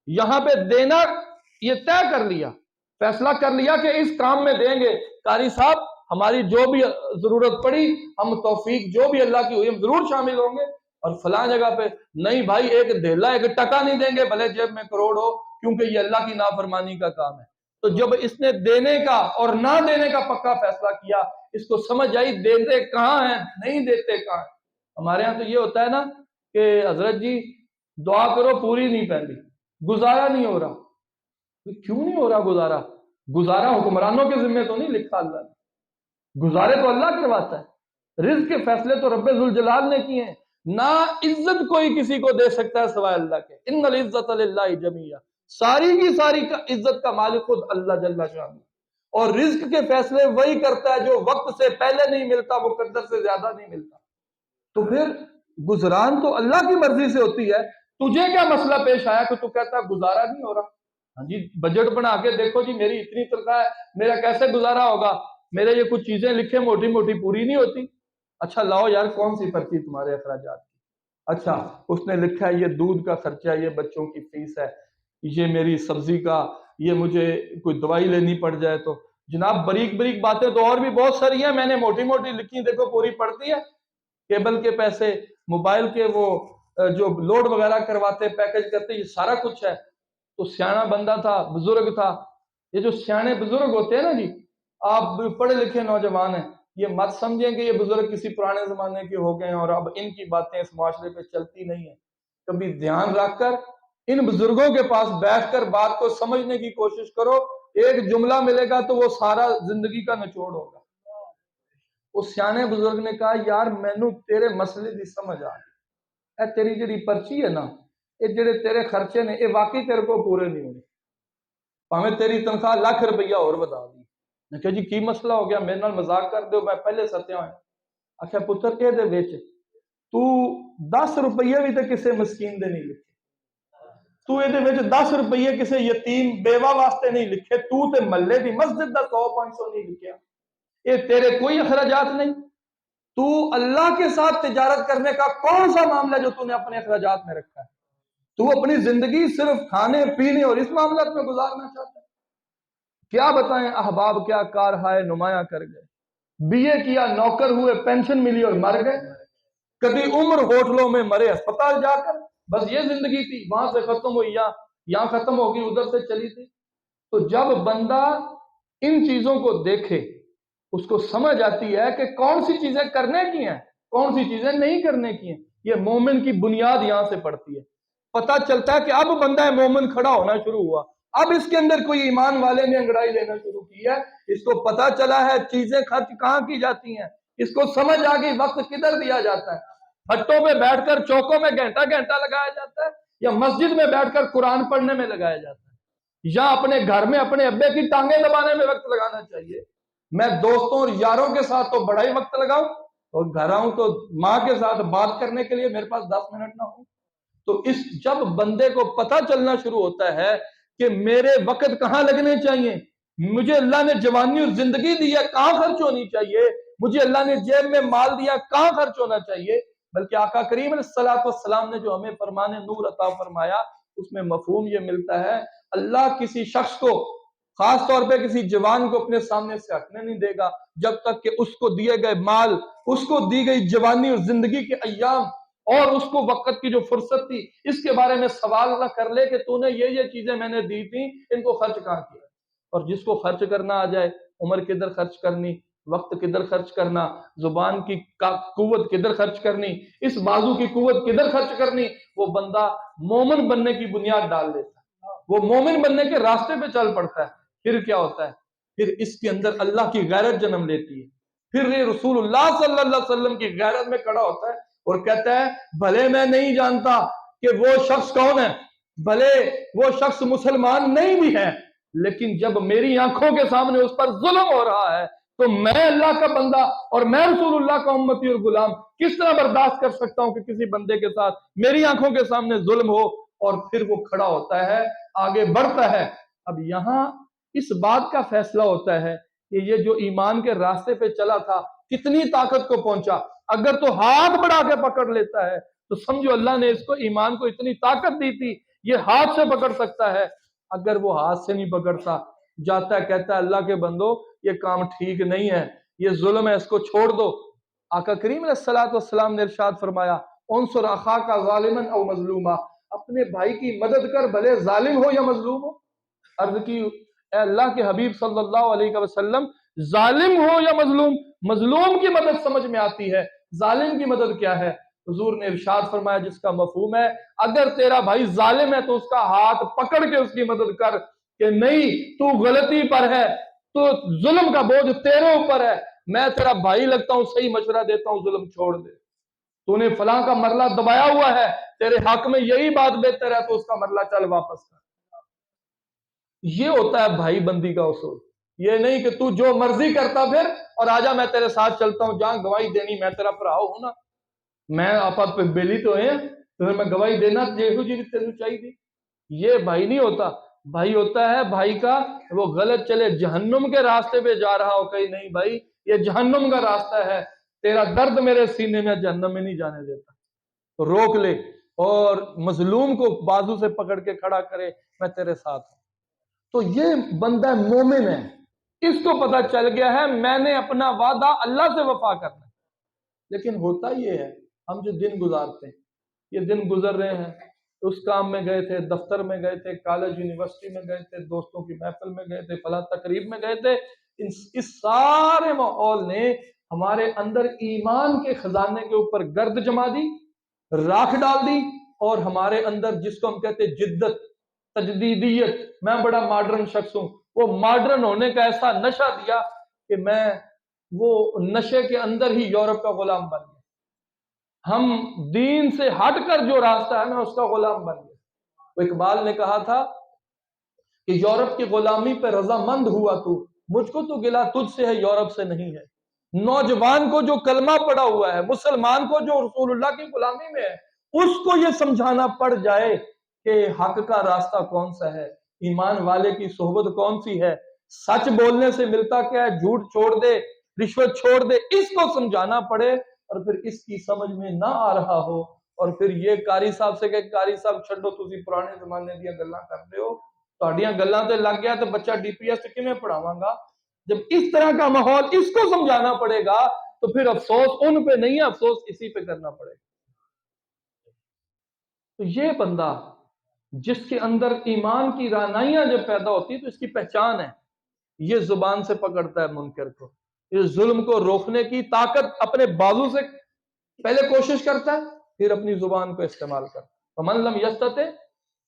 یہاں پہ دینا یہ طے کر لیا، فیصلہ کر لیا کہ اس کام میں دیں گے. قاری صاحب ہماری جو بھی ضرورت پڑی، ہم توفیق جو بھی اللہ کی ہوئی ہم ضرور شامل ہوں گے. اور فلاں جگہ پہ نہیں بھائی، ایک دھیلا ایک ٹکا نہیں دیں گے بھلے جیب میں کروڑ ہو، کیونکہ یہ اللہ کی نافرمانی کا کام ہے. تو جب اس نے دینے کا اور نہ دینے کا پکا فیصلہ کیا، اس کو سمجھ آئی دیتے کہاں ہیں نہیں دیتے کہاں ہیں. ہمارے ہاں تو یہ ہوتا ہے نا کہ حضرت جی دعا کرو پوری نہیں پہنی، گزارا نہیں ہو رہا. کیوں نہیں ہو رہا گزارا؟ گزارا حکمرانوں کے ذمہ تو نہیں لکھا اللہ نے، گزارے تو اللہ کرواتا ہے. رزق کے فیصلے تو رب ذوالجلال نے کیے ہیں. نہ عزت کوئی کسی کو دے سکتا ہے سوائے اللہ کے. ان العزت للہ جمیعا، ساری کی ساری کا عزت کا مالک خود اللہ جل شانہ. اور رزق کے فیصلے وہی کرتا ہے جو وقت سے پہلے نہیں ملتا، مقدر سے زیادہ نہیں ملتا. تو پھر گزران تو اللہ کی مرضی سے ہوتی ہے. تجھے کیا مسئلہ پیش آیا کہ تو کہتا ہے گزارا نہیں ہو رہا؟ ہاں جی بجٹ بنا کے دیکھو جی میری اتنی تنخواہ ہے، میرا کیسے گزارا ہوگا؟ میرے یہ کچھ چیزیں لکھے موٹی موٹی پوری نہیں ہوتی. اچھا لاؤ یار کون سی پرچی تمہارے اخراجات کی؟ اچھا اس نے لکھا ہے یہ دودھ کا خرچہ، یہ بچوں کی فیس ہے، یہ میری سبزی کا، یہ مجھے کوئی دوائی لینی پڑ جائے تو. جناب بریک بریک باتیں تو اور بھی بہت ساری ہیں، میں نے موٹی موٹی لکھی، دیکھو پوری پڑتی ہے. کیبل کے پیسے، موبائل کے وہ جو لوڈ وغیرہ کرواتے پیکج کرتے، یہ سارا کچھ ہے. تو سیاںا بندہ تھا، بزرگ تھا. یہ جو سیانے بزرگ ہوتے ہیں نا جی، آپ پڑھے لکھے نوجوان ہیں، یہ مت سمجھیں کہ یہ بزرگ کسی پرانے زمانے کے ہو گئے ہیں اور اب ان کی باتیں اس معاشرے پہ چلتی نہیں ہیں. کبھی دھیان رکھ کر ان بزرگوں کے پاس بیٹھ کر بات کو سمجھنے کی کوشش کرو. ایک جملہ ملے گا تو وہ سارا زندگی کا نچوڑ ہوگا. اس سیانے بزرگ نے کہا یار مینوں تیرے مسئلے دی سمجھ آ گئی. اے تیری جڑی پرچی ہے نا، یہ جڑے تیرے خرچے نے یہ واقعی تیرے کو پورے نہیں ہونے. پاویں تیری تنخواہ ₹1,00,000 اور بتا دی. میں کہا جی کی مسئلہ ہو گیا؟ میرے نال مذاق کر دیو، میں پہلے ستیا ہوا. آخیا پتر اے دے وچ تو ₹10 بھی تے کسے مسکین دے نہیں لکھے، تو اے دے وچ ₹10 کسے یتیم بیوہ واسطے نہیں لکھے، تو تے محلے دی مسجد دا 100-500 نہیں لکھیا. یہ تیرے کوئی اخراجات نہیں. تو اللہ کے ساتھ تجارت کرنے کا کون سا معاملہ ہے جو تو نے اپنے اخراجات میں رکھا ہے؟ تو اپنی زندگی صرف کھانے پینے اور اس معاملات میں گزارنا چاہتا ہے؟ کیا بتائیں احباب کیا کارہائے نمایاں کر گئے. بی اے کیا نوکر ہوئے، پینشن ملی اور مر گئے. کبھی عمر ہوٹلوں میں مرے اسپتال جا کر. بس یہ زندگی تھی، وہاں سے ختم ہوئی، یہاں ختم ہوگی، ادھر سے چلی تھی. تو جب بندہ ان چیزوں کو دیکھے اس کو سمجھ آتی ہے کہ کون سی چیزیں کرنے کی ہیں، کون سی چیزیں نہیں کرنے کی ہیں. یہ مومن کی بنیاد یہاں سے پڑتی ہے. پتہ چلتا ہے کہ اب بندہ مومن کھڑا ہونا شروع ہوا. اب اس کے اندر کوئی ایمان والے نے انگڑائی لینا شروع کی ہے. اس کو پتہ چلا ہے چیزیں خرچ کہاں کی جاتی ہیں. اس کو سمجھ آ گئی وقت کدھر دیا جاتا ہے. ہٹوں میں بیٹھ کر چوکوں میں گھنٹہ گھنٹہ لگایا جاتا ہے یا مسجد میں بیٹھ کر قرآن پڑھنے میں لگایا جاتا ہے، یا اپنے گھر میں اپنے ابے کی ٹانگیں دبانے میں وقت لگانا چاہیے. میں دوستوں اور یاروں کے ساتھ تو بڑا ہی وقت لگاؤں اور گھر آؤں تو ماں کے ساتھ بات کرنے کے لیے میرے پاس 10 منٹ نہ ہو. تو اس جب بندے کو پتہ چلنا شروع ہوتا ہے کہ میرے وقت کہاں لگنے چاہیے، مجھے اللہ نے جوانی اور زندگی دی ہے کہاں خرچ ہونی چاہیے، مجھے اللہ نے جیب میں مال دیا کہاں خرچ ہونا چاہیے. بلکہ آقا کریم علیہ الصلوۃ والسلام نے جو ہمیں فرمان نور عطا فرمایا اس میں مفہوم یہ ملتا ہے اللہ کسی شخص کو، خاص طور پہ کسی جوان کو اپنے سامنے سے ہٹنے نہیں دے گا جب تک کہ اس کو دیے گئے مال، اس کو دی گئی جوانی اور زندگی کے ایام اور اس کو وقت کی جو فرصت تھی اس کے بارے میں سوال نہ کر لے کہ تو نے یہ چیزیں میں نے دی تھی ان کو خرچ کہاں کیا. اور جس کو خرچ کرنا آ جائے، عمر کدھر خرچ کرنی، وقت کدھر خرچ کرنا، زبان کی قوت کدھر خرچ کرنی، اس بازو کی قوت کدھر خرچ کرنی، وہ بندہ مومن بننے کی بنیاد ڈال دیتا ہے، وہ مومن بننے کے راستے پہ چل پڑتا ہے. پھر کیا ہوتا ہے؟ پھر اس کے اندر اللہ کی غیرت جنم لیتی ہے. پھر یہ رسول اللہ صلی اللہ علیہ وسلم کی غیرت میں کھڑا ہوتا ہے اور کہتا ہے بھلے میں نہیں جانتا کہ وہ شخص کون ہے، بھلے وہ شخص مسلمان نہیں بھی ہے، لیکن جب میری آنکھوں کے سامنے اس پر ظلم ہو رہا ہے تو میں اللہ کا بندہ اور میں رسول اللہ کا امتی اور غلام کس طرح برداشت کر سکتا ہوں کہ کسی بندے کے ساتھ میری آنکھوں کے سامنے ظلم ہو. اور پھر وہ کھڑا ہوتا ہے، آگے بڑھتا ہے. اب یہاں اس بات کا فیصلہ ہوتا ہے کہ یہ جو ایمان کے راستے پہ چلا تھا کتنی طاقت کو پہنچا. اگر تو ہاتھ بڑھا کے پکڑ لیتا ہے تو سمجھو اللہ نے اس کو ایمان کو اتنی طاقت دی تھی یہ ہاتھ سے پکڑ سکتا ہے. اگر وہ ہاتھ سے نہیں پکڑتا جاتا ہے کہتا ہے اللہ کے بندو یہ کام ٹھیک نہیں ہے, یہ ظلم ہے, اس کو چھوڑ دو. آقا کریم علیہ الصلوۃ والسلام نے ارشاد فرمایا انصر اخاک ظالما او مظلوما, اپنے بھائی کی مدد کر بھلے ظالم ہو یا مظلوم ہو. عرض کی اے اللہ کے حبیب صلی اللہ علیہ وسلم ظالم ہو یا مظلوم, مظلوم کی مدد سمجھ میں آتی ہے, ظالم کی مدد کیا ہے؟ حضور نے ارشاد فرمایا جس کا مفہوم ہے اگر تیرا بھائی ظالم ہے تو اس کا ہاتھ پکڑ کے اس کی مدد کر کہ نہیں تو غلطی پر ہے, تو ظلم کا بوجھ تیرے اوپر ہے, میں تیرا بھائی لگتا ہوں, صحیح مشورہ دیتا ہوں, ظلم چھوڑ دے. تو نے فلاں کا مرلہ دبایا ہوا ہے, تیرے حق میں یہی بات بہتر ہے تو اس کا مرلہ چل واپس کر. یہ ہوتا ہے بھائی بندی کا اصول. یہ نہیں کہ تو جو مرضی کرتا پھر اور آجا میں تیرے ساتھ چلتا ہوں, جہاں گواہی دینی میں تیرا بھرا ہوں نا, میں آپ پہ بیلی تو ہیں تو میں گواہی دینا جیہو جی تینوں چاہیے. یہ بھائی نہیں ہوتا. بھائی ہوتا ہے بھائی کا وہ غلط چلے جہنم کے راستے پہ جا رہا ہو, کہیں نہیں بھائی یہ جہنم کا راستہ ہے, تیرا درد میرے سینے میں جہنم میں نہیں جانے دیتا, روک لے اور مظلوم کو بازو سے پکڑ کے کھڑا کرے میں تیرے ساتھ ہوں. تو یہ بندہ مومن ہے, اس کو پتا چل گیا ہے میں نے اپنا وعدہ اللہ سے وفا کرنا ہے. لیکن ہوتا یہ ہے ہم جو دن گزارتے ہیں, یہ دن گزر رہے ہیں, اس کام میں گئے تھے, دفتر میں گئے تھے, کالج یونیورسٹی میں گئے تھے, دوستوں کی محفل میں گئے تھے, فلاں تقریب میں گئے تھے, اس سارے ماحول نے ہمارے اندر ایمان کے خزانے کے اوپر گرد جما دی, راکھ ڈال دی, اور ہمارے اندر جس کو ہم کہتے ہیں جدت, تجدیدیت, میں بڑا ماڈرن شخص ہوں, وہ ماڈرن ہونے کا ایسا نشہ دیا کہ میں وہ نشے کے اندر ہی یورپ کا غلام بن گیا. ہم دین سے ہٹ کر جو راستہ ہے میں اس کا غلام بن گیا. اقبال نے کہا تھا کہ یورپ کی غلامی پہ رضامند ہوا تو, مجھ کو تو گلا تجھ سے ہے یورپ سے نہیں ہے. نوجوان کو جو کلمہ پڑا ہوا ہے, مسلمان کو جو رسول اللہ کی غلامی میں ہے, اس کو یہ سمجھانا پڑ جائے کہ حق کا راستہ کون سا ہے, ایمان والے کی صحبت کون سی ہے, سچ بولنے سے ملتا کیا ہے, جھوٹ چھوڑ دے, رشوت چھوڑ دے, اس کو سمجھانا پڑے, اور پھر اس کی سمجھ میں نہ آ رہا ہو, اور پھر یہ قاری صاحب سے کہ قاری صاحب چھڈو تسی پرانے زمانے دیا گلاں کرتے ہو, تہاڈیاں گلاں تے لگ گیا تو بچہ ڈی پی ایس کیویں پڑھاواں گا. جب اس طرح کا ماحول اس کو سمجھانا پڑے گا تو پھر افسوس ان پہ نہیں ہے, افسوس اسی پہ کرنا پڑے گا. تو یہ بندہ جس کے اندر ایمان کی رعنائیاں جب پیدا ہوتی تو اس کی پہچان ہے, یہ زبان سے پکڑتا ہے منکر کو, اس ظلم کو روکنے کی طاقت اپنے بازو سے پہلے کوشش کرتا ہے, پھر اپنی زبان کو استعمال کرتا ہے. وَمَن لَّمْ يَسْتَطِعْ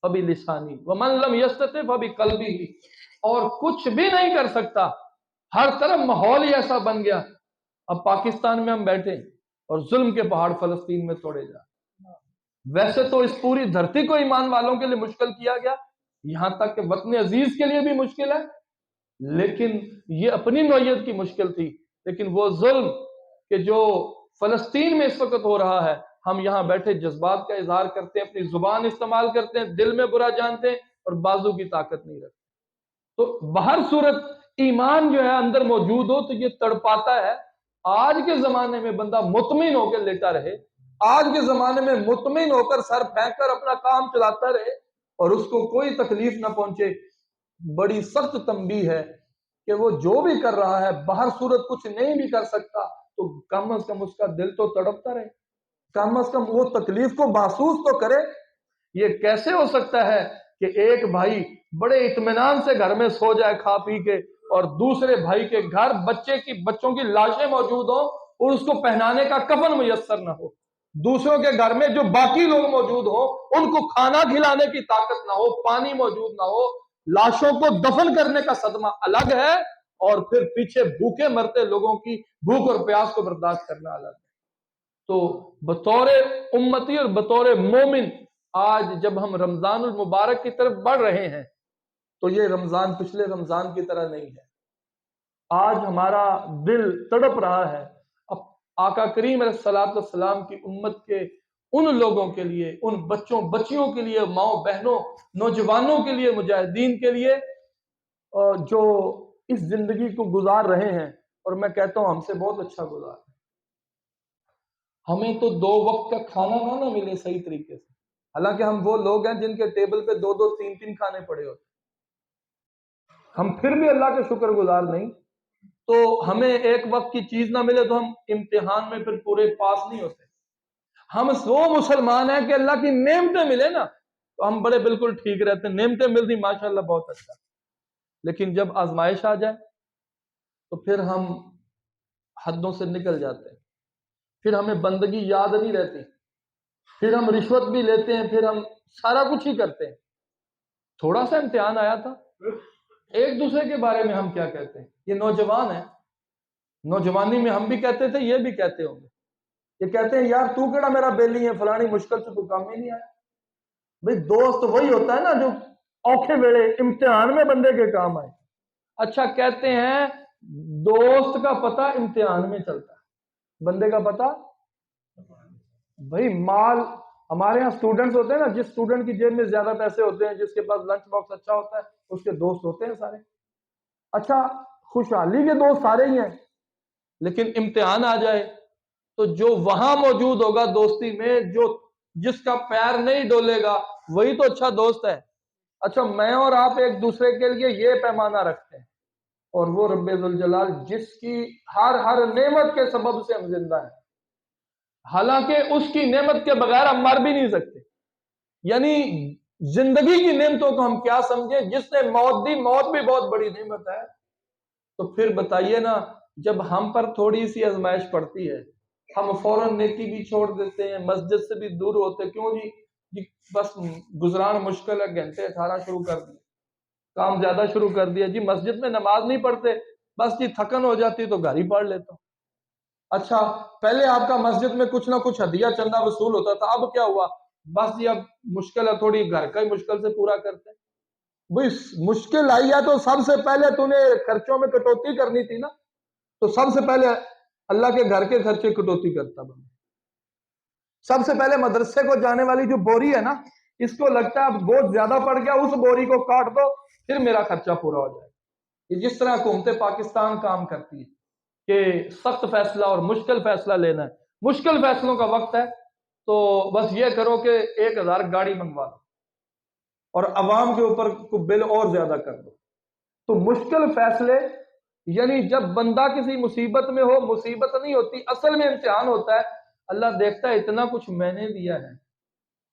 فَبِلِسَانِهِ وَمَن لَّمْ يَسْتَطِعْ فَبِقَلْبِهِ. اور کچھ بھی نہیں کر سکتا, ہر طرف ماحول ہی ایسا بن گیا. اب پاکستان میں ہم بیٹھے اور ظلم کے پہاڑ فلسطین میں توڑے جا. ویسے تو اس پوری دھرتی کو ایمان والوں کے لیے مشکل کیا گیا, یہاں تک کہ وطن عزیز کے لیے بھی مشکل ہے, لیکن یہ اپنی نوعیت کی مشکل تھی. لیکن وہ ظلم کہ جو فلسطین میں اس وقت ہو رہا ہے, ہم یہاں بیٹھے جذبات کا اظہار کرتے ہیں, اپنی زبان استعمال کرتے ہیں, دل میں برا جانتے ہیں اور بازو کی طاقت نہیں رکھتے. تو بہر صورت ایمان جو ہے اندر موجود ہو تو یہ تڑپاتا ہے. آج کے زمانے میں بندہ مطمئن ہو کے لیٹا رہے, آج کے زمانے میں مطمئن ہو کر سر پھینک کر اپنا کام چلاتا رہے اور اس کو کوئی تکلیف نہ پہنچے, بڑی سخت تنبیہ ہے کہ وہ جو بھی کر رہا ہے بہر صورت کچھ نہیں بھی کر سکتا تو کم از کم اس کا دل تو تڑپتا رہے, کم از کم وہ تکلیف کو محسوس تو کرے. یہ کیسے ہو سکتا ہے کہ ایک بھائی بڑے اطمینان سے گھر میں سو جائے کھا پی کے, اور دوسرے بھائی کے گھر بچوں کی لاشیں موجود ہوں اور اس کو پہنانے کا کفن میسر نہ ہو, دوسروں کے گھر میں جو باقی لوگ موجود ہوں ان کو کھانا کھلانے کی طاقت نہ ہو, پانی موجود نہ ہو, لاشوں کو دفن کرنے کا صدمہ الگ ہے, اور پھر پیچھے بھوکے مرتے لوگوں کی بھوک اور پیاس کو برداشت کرنا الگ ہے. تو بطور امتی اور بطور مومن آج جب ہم رمضان المبارک کی طرف بڑھ رہے ہیں تو یہ رمضان پچھلے رمضان کی طرح نہیں ہے. آج ہمارا دل تڑپ رہا ہے اب آقا کریم علیہ الصلوۃ والسلام کی امت کے ان لوگوں کے لیے, ان بچوں بچیوں کے لیے, ماؤں بہنوں, نوجوانوں کے لیے, مجاہدین کے لیے جو اس زندگی کو گزار رہے ہیں اور میں کہتا ہوں ہم سے بہت اچھا گزار ہے. ہمیں تو 2 وقت کا کھانا نہ ملے صحیح طریقے سے، حالانکہ ہم وہ لوگ ہیں جن کے ٹیبل پہ 2 2 3 3 کھانے پڑے ہوتے، ہم پھر بھی اللہ کے شکر گزار نہیں. تو ہمیں ایک وقت کی چیز نہ ملے تو ہم امتحان میں پھر پورے پاس نہیں ہوتے. ہم وہ مسلمان ہیں کہ اللہ کی نعمتیں ملے نا تو ہم بڑے بالکل ٹھیک رہتے ہیں. نعمتیں ملتی ماشاءاللہ بہت اچھا، لیکن جب آزمائش آ جائے تو پھر ہم حدوں سے نکل جاتے ہیں، پھر ہمیں بندگی یاد نہیں رہتی، پھر ہم رشوت بھی لیتے ہیں، پھر ہم سارا کچھ ہی کرتے ہیں. تھوڑا سا امتحان آیا تھا، ایک دوسرے کے بارے میں ہم کیا کہتے ہیں؟ یہ نوجوان ہیں، نوجوانی میں ہم بھی کہتے تھے، یہ بھی کہتے ہوں گے. یہ کہتے ہیں یار تو کیڑا میرا بیلی ہے، فلانی مشکل سے تو کام ہی نہیں آیا. بھئی دوست وہی ہوتا ہے نا جو اوکھے ویلے امتحان میں بندے کے کام آئے. اچھا کہتے ہیں دوست کا پتہ امتحان میں چلتا ہے، بندے کا پتہ. بھئی مال ہمارے ہاں سٹوڈنٹس ہوتے ہیں نا، جس سٹوڈنٹ کی جیب میں زیادہ پیسے ہوتے ہیں، جس کے پاس لنچ باکس اچھا ہوتا ہے، اس کے دوست ہوتے ہیں سارے. اچھا خوشحالی کے دوست سارے ہی ہیں، لیکن امتحان آ جائے تو جو وہاں موجود ہوگا دوستی میں، جو جس کا پیر نہیں ڈولے گا وہی تو اچھا دوست ہے. اچھا میں اور آپ ایک دوسرے کے لیے یہ پیمانہ رکھتے ہیں، اور وہ رب ذوالجلال جس کی ہر نعمت کے سبب سے ہم زندہ ہیں، حالانکہ اس کی نعمت کے بغیر ہم مر بھی نہیں سکتے. یعنی زندگی کی نعمتوں کو ہم کیا سمجھیں، جس نے موت دی، موت بھی بہت بڑی نعمت ہے. تو پھر بتائیے نا، جب ہم پر تھوڑی سی آزمائش پڑتی ہے ہم فوراً نیکی بھی چھوڑ دیتے ہیں، مسجد سے بھی دور ہوتے. کیوں جی بس گزران مشکل ہے، گھنٹے 18 شروع کر دیے، کام زیادہ شروع کر دیا جی، مسجد میں نماز نہیں پڑھتے، بس جی تھکن ہو جاتی تو گھر ہی پڑھ لیتا ہوں. اچھا پہلے آپ کا مسجد میں کچھ نہ کچھ ہدیہ چندہ وصول ہوتا تھا، اب کیا ہوا؟ بس جی اب مشکل ہے تھوڑی، گھر کا ہی مشکل سے پورا کرتے. بھئی مشکل آئی ہے تو سب سے پہلے تو نے خرچوں میں کٹوتی کرنی تھی نا، تو سب سے پہلے اللہ کے گھر کے خرچے کٹوتی کرتا بندہ. سب سے پہلے مدرسے کو جانے والی جو بوری ہے نا، اس کو لگتا ہے اب بہت زیادہ پڑ گیا، اس بوری کو کاٹ دو پھر میرا خرچہ پورا ہو جائے. یہ جس طرح حکومت پاکستان کام کرتی ہے کہ سخت فیصلہ اور مشکل فیصلہ لینا ہے، مشکل فیصلوں کا وقت ہے تو بس یہ کرو کہ 1000 گاڑی منگوا دو اور عوام کے اوپر کو بل اور زیادہ کر دو. تو مشکل فیصلے، یعنی جب بندہ کسی مصیبت میں ہو، مصیبت نہیں ہوتی، اصل میں امتحان ہوتا ہے. اللہ دیکھتا ہے اتنا کچھ میں نے دیا ہے،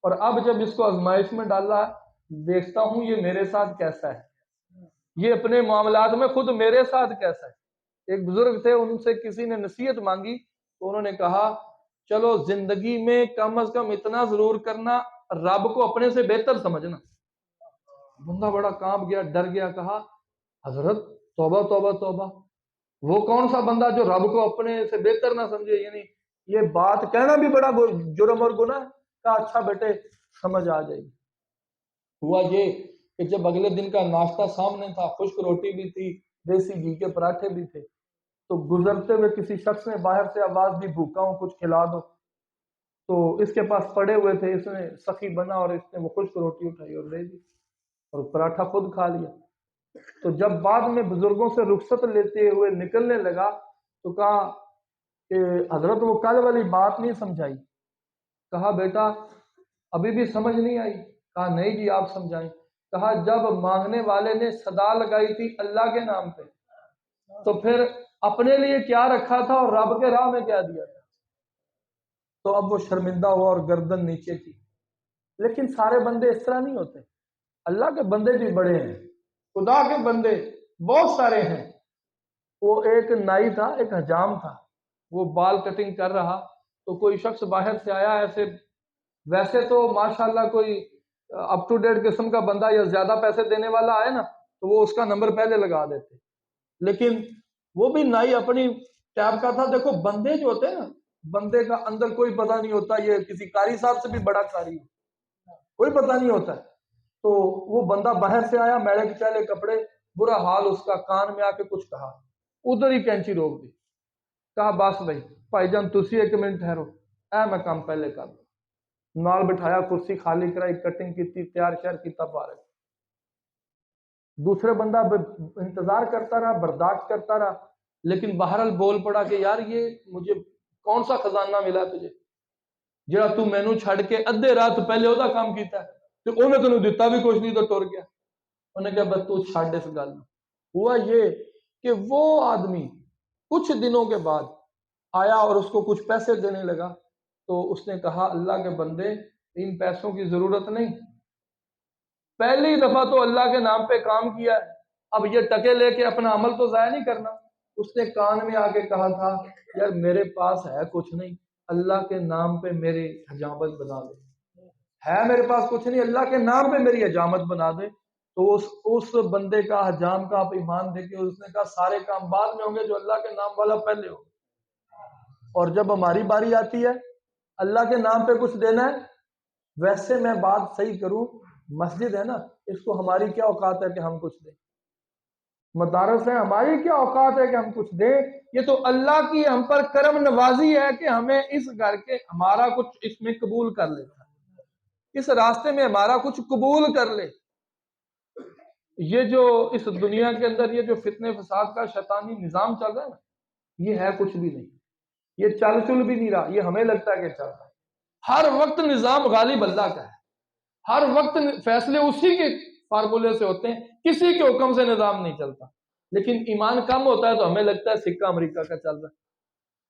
اور اب جب اس کو آزمائش میں ڈالا دیکھتا ہوں یہ میرے ساتھ کیسا ہے، یہ اپنے معاملات میں خود میرے ساتھ کیسا ہے. ایک بزرگ تھے، ان سے کسی نے نصیحت مانگی تو انہوں نے کہا چلو زندگی میں کم از کم اتنا ضرور کرنا، رب کو اپنے سے بہتر سمجھنا. بندہ بڑا کانپ گیا، ڈر گیا، کہا حضرت توبہ توبہ توبہ، وہ کون سا بندہ جو رب کو اپنے سے بہتر نہ سمجھے؟ یعنی یہ بات کہنا بھی بڑا جرم اور گناہ. کہا اچھا بیٹے سمجھ آ جائے گی. ہوا یہ کہ جب اگلے دن کا ناشتہ سامنے تھا، خشک روٹی بھی تھی، دیسی گھی کے پراٹھے بھی تھے، تو گزرتے ہوئے کسی شخص نے باہر سے آواز دی بھوکا ہوں کچھ کھلا دو. تو اس کے پاس پڑے ہوئے تھے، اس نے سخی بنا اور اس نے وہ خشک روٹی اٹھائی اور دے دی اور پراٹھا خود کھا لیا. تو جب بعد میں بزرگوں سے رخصت لیتے ہوئے نکلنے لگا تو کہا کہ حضرت وہ کل والی بات نہیں سمجھائی. کہا بیٹا ابھی بھی سمجھ نہیں آئی؟ کہا نہیں جی آپ سمجھائیں. کہا جب مانگنے والے نے صدا لگائی تھی اللہ کے نام پہ تو پھر اپنے لیے کیا رکھا تھا اور رب کے راہ میں کیا دیا تھا؟ تو اب وہ شرمندہ ہوا اور گردن نیچے کی. لیکن سارے بندے اس طرح نہیں ہوتے، اللہ کے بندے بھی بڑے ہیں، خدا کے بندے بہت سارے ہیں. وہ ایک نائی تھا، ایک حجام تھا، وہ بال کٹنگ کر رہا تو کوئی شخص باہر سے آیا. ایسے ویسے تو ماشاءاللہ کوئی اپ ٹو ڈیٹ قسم کا بندہ یا زیادہ پیسے دینے والا آئے نا تو وہ اس کا نمبر پہلے لگا دیتے، لیکن وہ بھی نائی اپنی ٹیب کا تھا. دیکھو بندے جو ہوتے ہیں نا، بندے کا اندر کوئی پتہ نہیں ہوتا، یہ کسی قاری صاحب سے بھی بڑا قاری کوئی پتہ نہیں ہوتا. تو وہ بندہ باہر سے آیا، میلے کے چالے کپڑے، برا حال اس کا، کان میں آ کے کچھ کہا، ادھر ہی کینچی روک دی. کہا بس بھائی جان تسی 1 منٹ ٹھہرو، میں کام پہلے کر دوں. نال بٹھایا، کرسی خالی کرائی، کٹنگ کی، تیار شیار کیتا پارے. دوسرے بندہ انتظار کرتا رہا، برداشت کرتا رہا. لیکن بہرحال بول پڑا کہ یار یہ مجھے کون سا خزانہ ملا تجھے جڑا تو مینوں چھڑ کے ادھے رات پہلے وہ کام کیتا ہے تو انہیں تینوں دیتا بھی کچھ نہیں تو ٹر گیا. انہیں کہا بس تو چھڑ اس گل. ہوا یہ کہ وہ آدمی کچھ دنوں کے بعد آیا اور اس کو کچھ پیسے دینے لگا تو اس نے کہا اللہ کے بندے ان پیسوں کی ضرورت نہیں, پہلی دفعہ تو اللہ کے نام پہ کام کیا ہے, اب یہ ٹکے لے کے اپنا عمل تو ضائع نہیں کرنا. اس نے کان میں آ کے کہا تھا یار میرے پاس ہے کچھ نہیں, اللہ کے نام پہ میری حجامت بنا دے, ہے میرے پاس کچھ نہیں, اللہ کے نام پہ میری حجامت بنا دے. تو اس بندے کا حجام کا آپ ایمان دیکھیں, اس نے کہا سارے کام بعد میں ہوں گے جو اللہ کے نام والا پہلے ہو, اور جب ہماری باری آتی ہے اللہ کے نام پہ کچھ دینا ہے, ویسے میں بات صحیح کروں, مسجد ہے نا, اس کو ہماری کیا اوقات ہے کہ ہم کچھ دیں, مدارس ہیں ہماری کیا اوقات ہے کہ ہم کچھ دیں, یہ تو اللہ کی ہم پر کرم نوازی ہے کہ ہمیں اس گھر کے ہمارا کچھ اس میں قبول کر لیتا ہے, اس راستے میں ہمارا کچھ قبول کر لے. یہ جو اس دنیا کے اندر یہ جو فتنے فساد کا شیطانی نظام چل رہا ہے نا, یہ ہے کچھ بھی نہیں, یہ چل چل بھی نہیں رہا, یہ ہمیں لگتا ہے کہ چل رہا ہے. ہر وقت نظام غالب اللہ کا ہے, ہر وقت فیصلے اسی کے فارمولے سے ہوتے ہیں, کسی کے حکم سے نظام نہیں چلتا. لیکن ایمان کم ہوتا ہے تو ہمیں لگتا ہے سکہ امریکہ کا چل رہا ہے.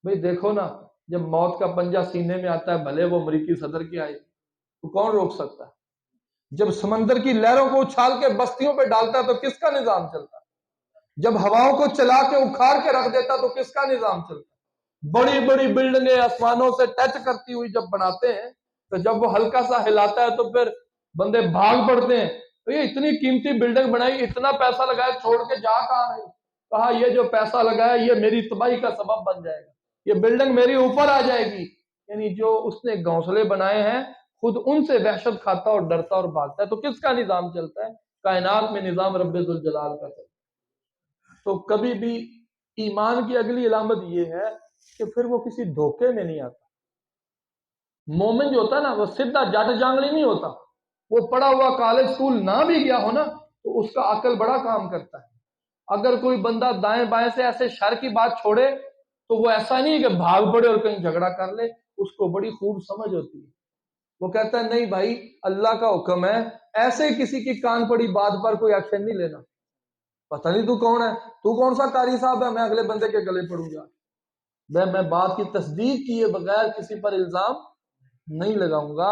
بھئی دیکھو نا, جب موت کا پنجہ سینے میں آتا ہے بھلے وہ امریکی صدر کی آئے تو کون روک سکتا ہے, جب سمندر کی لہروں کو اچھال کے بستیوں پہ ڈالتا ہے تو کس کا نظام چلتا ہے, جب ہواؤں کو چلا کے اکھاڑ کے رکھ دیتا تو کس کا نظام چلتا ہے. بڑی بڑی بلڈنگیں آسمانوں سے ٹچ کرتی ہوئی جب بناتے ہیں تو جب وہ ہلکا سا ہلاتا ہے تو پھر بندے بھاگ پڑتے ہیں. تو یہ اتنی قیمتی بلڈنگ بنائی, اتنا پیسہ لگایا, چھوڑ کے جا کہاں رہے, کہا یہ جو پیسہ لگایا یہ میری تباہی کا سبب بن جائے گا, یہ بلڈنگ میری اوپر آ جائے گی. یعنی جو اس نے گھونسلے بنائے ہیں خود ان سے وحشت کھاتا اور ڈرتا اور بھاگتا ہے. تو کس کا نظام چلتا ہے, کائنات میں نظام رب ذوالجلال کا چلتا ہے. تو کبھی بھی ایمان کی اگلی علامت یہ ہے کہ پھر وہ کسی دھوکے میں نہیں آتا. مومن جو ہوتا ہے نا وہ سیدھا جٹ جانگلی نہیں ہوتا, وہ پڑھا ہوا کالج سکول نہ بھی گیا ہو نا تو اس کا عقل بڑا کام کرتا ہے. اگر کوئی بندہ دائیں بائیں سے ایسے شر کی بات چھوڑے تو وہ ایسا نہیں کہ بھاگ پڑے اور کہیں جھگڑا کر لے, اس کو بڑی خوب سمجھ ہوتی ہے. وہ کہتا ہے نہیں بھائی اللہ کا حکم ہے, ایسے ہی کسی کی کان پڑی بات پر کوئی ایکشن نہیں لینا. پتہ نہیں تو کون ہے, تو کون سا قاری صاحب ہے میں اگلے بندے کے گلے پڑوں گا. میں بات کی تصدیق کیے بغیر کسی پر الزام نہیں لگاؤں گا.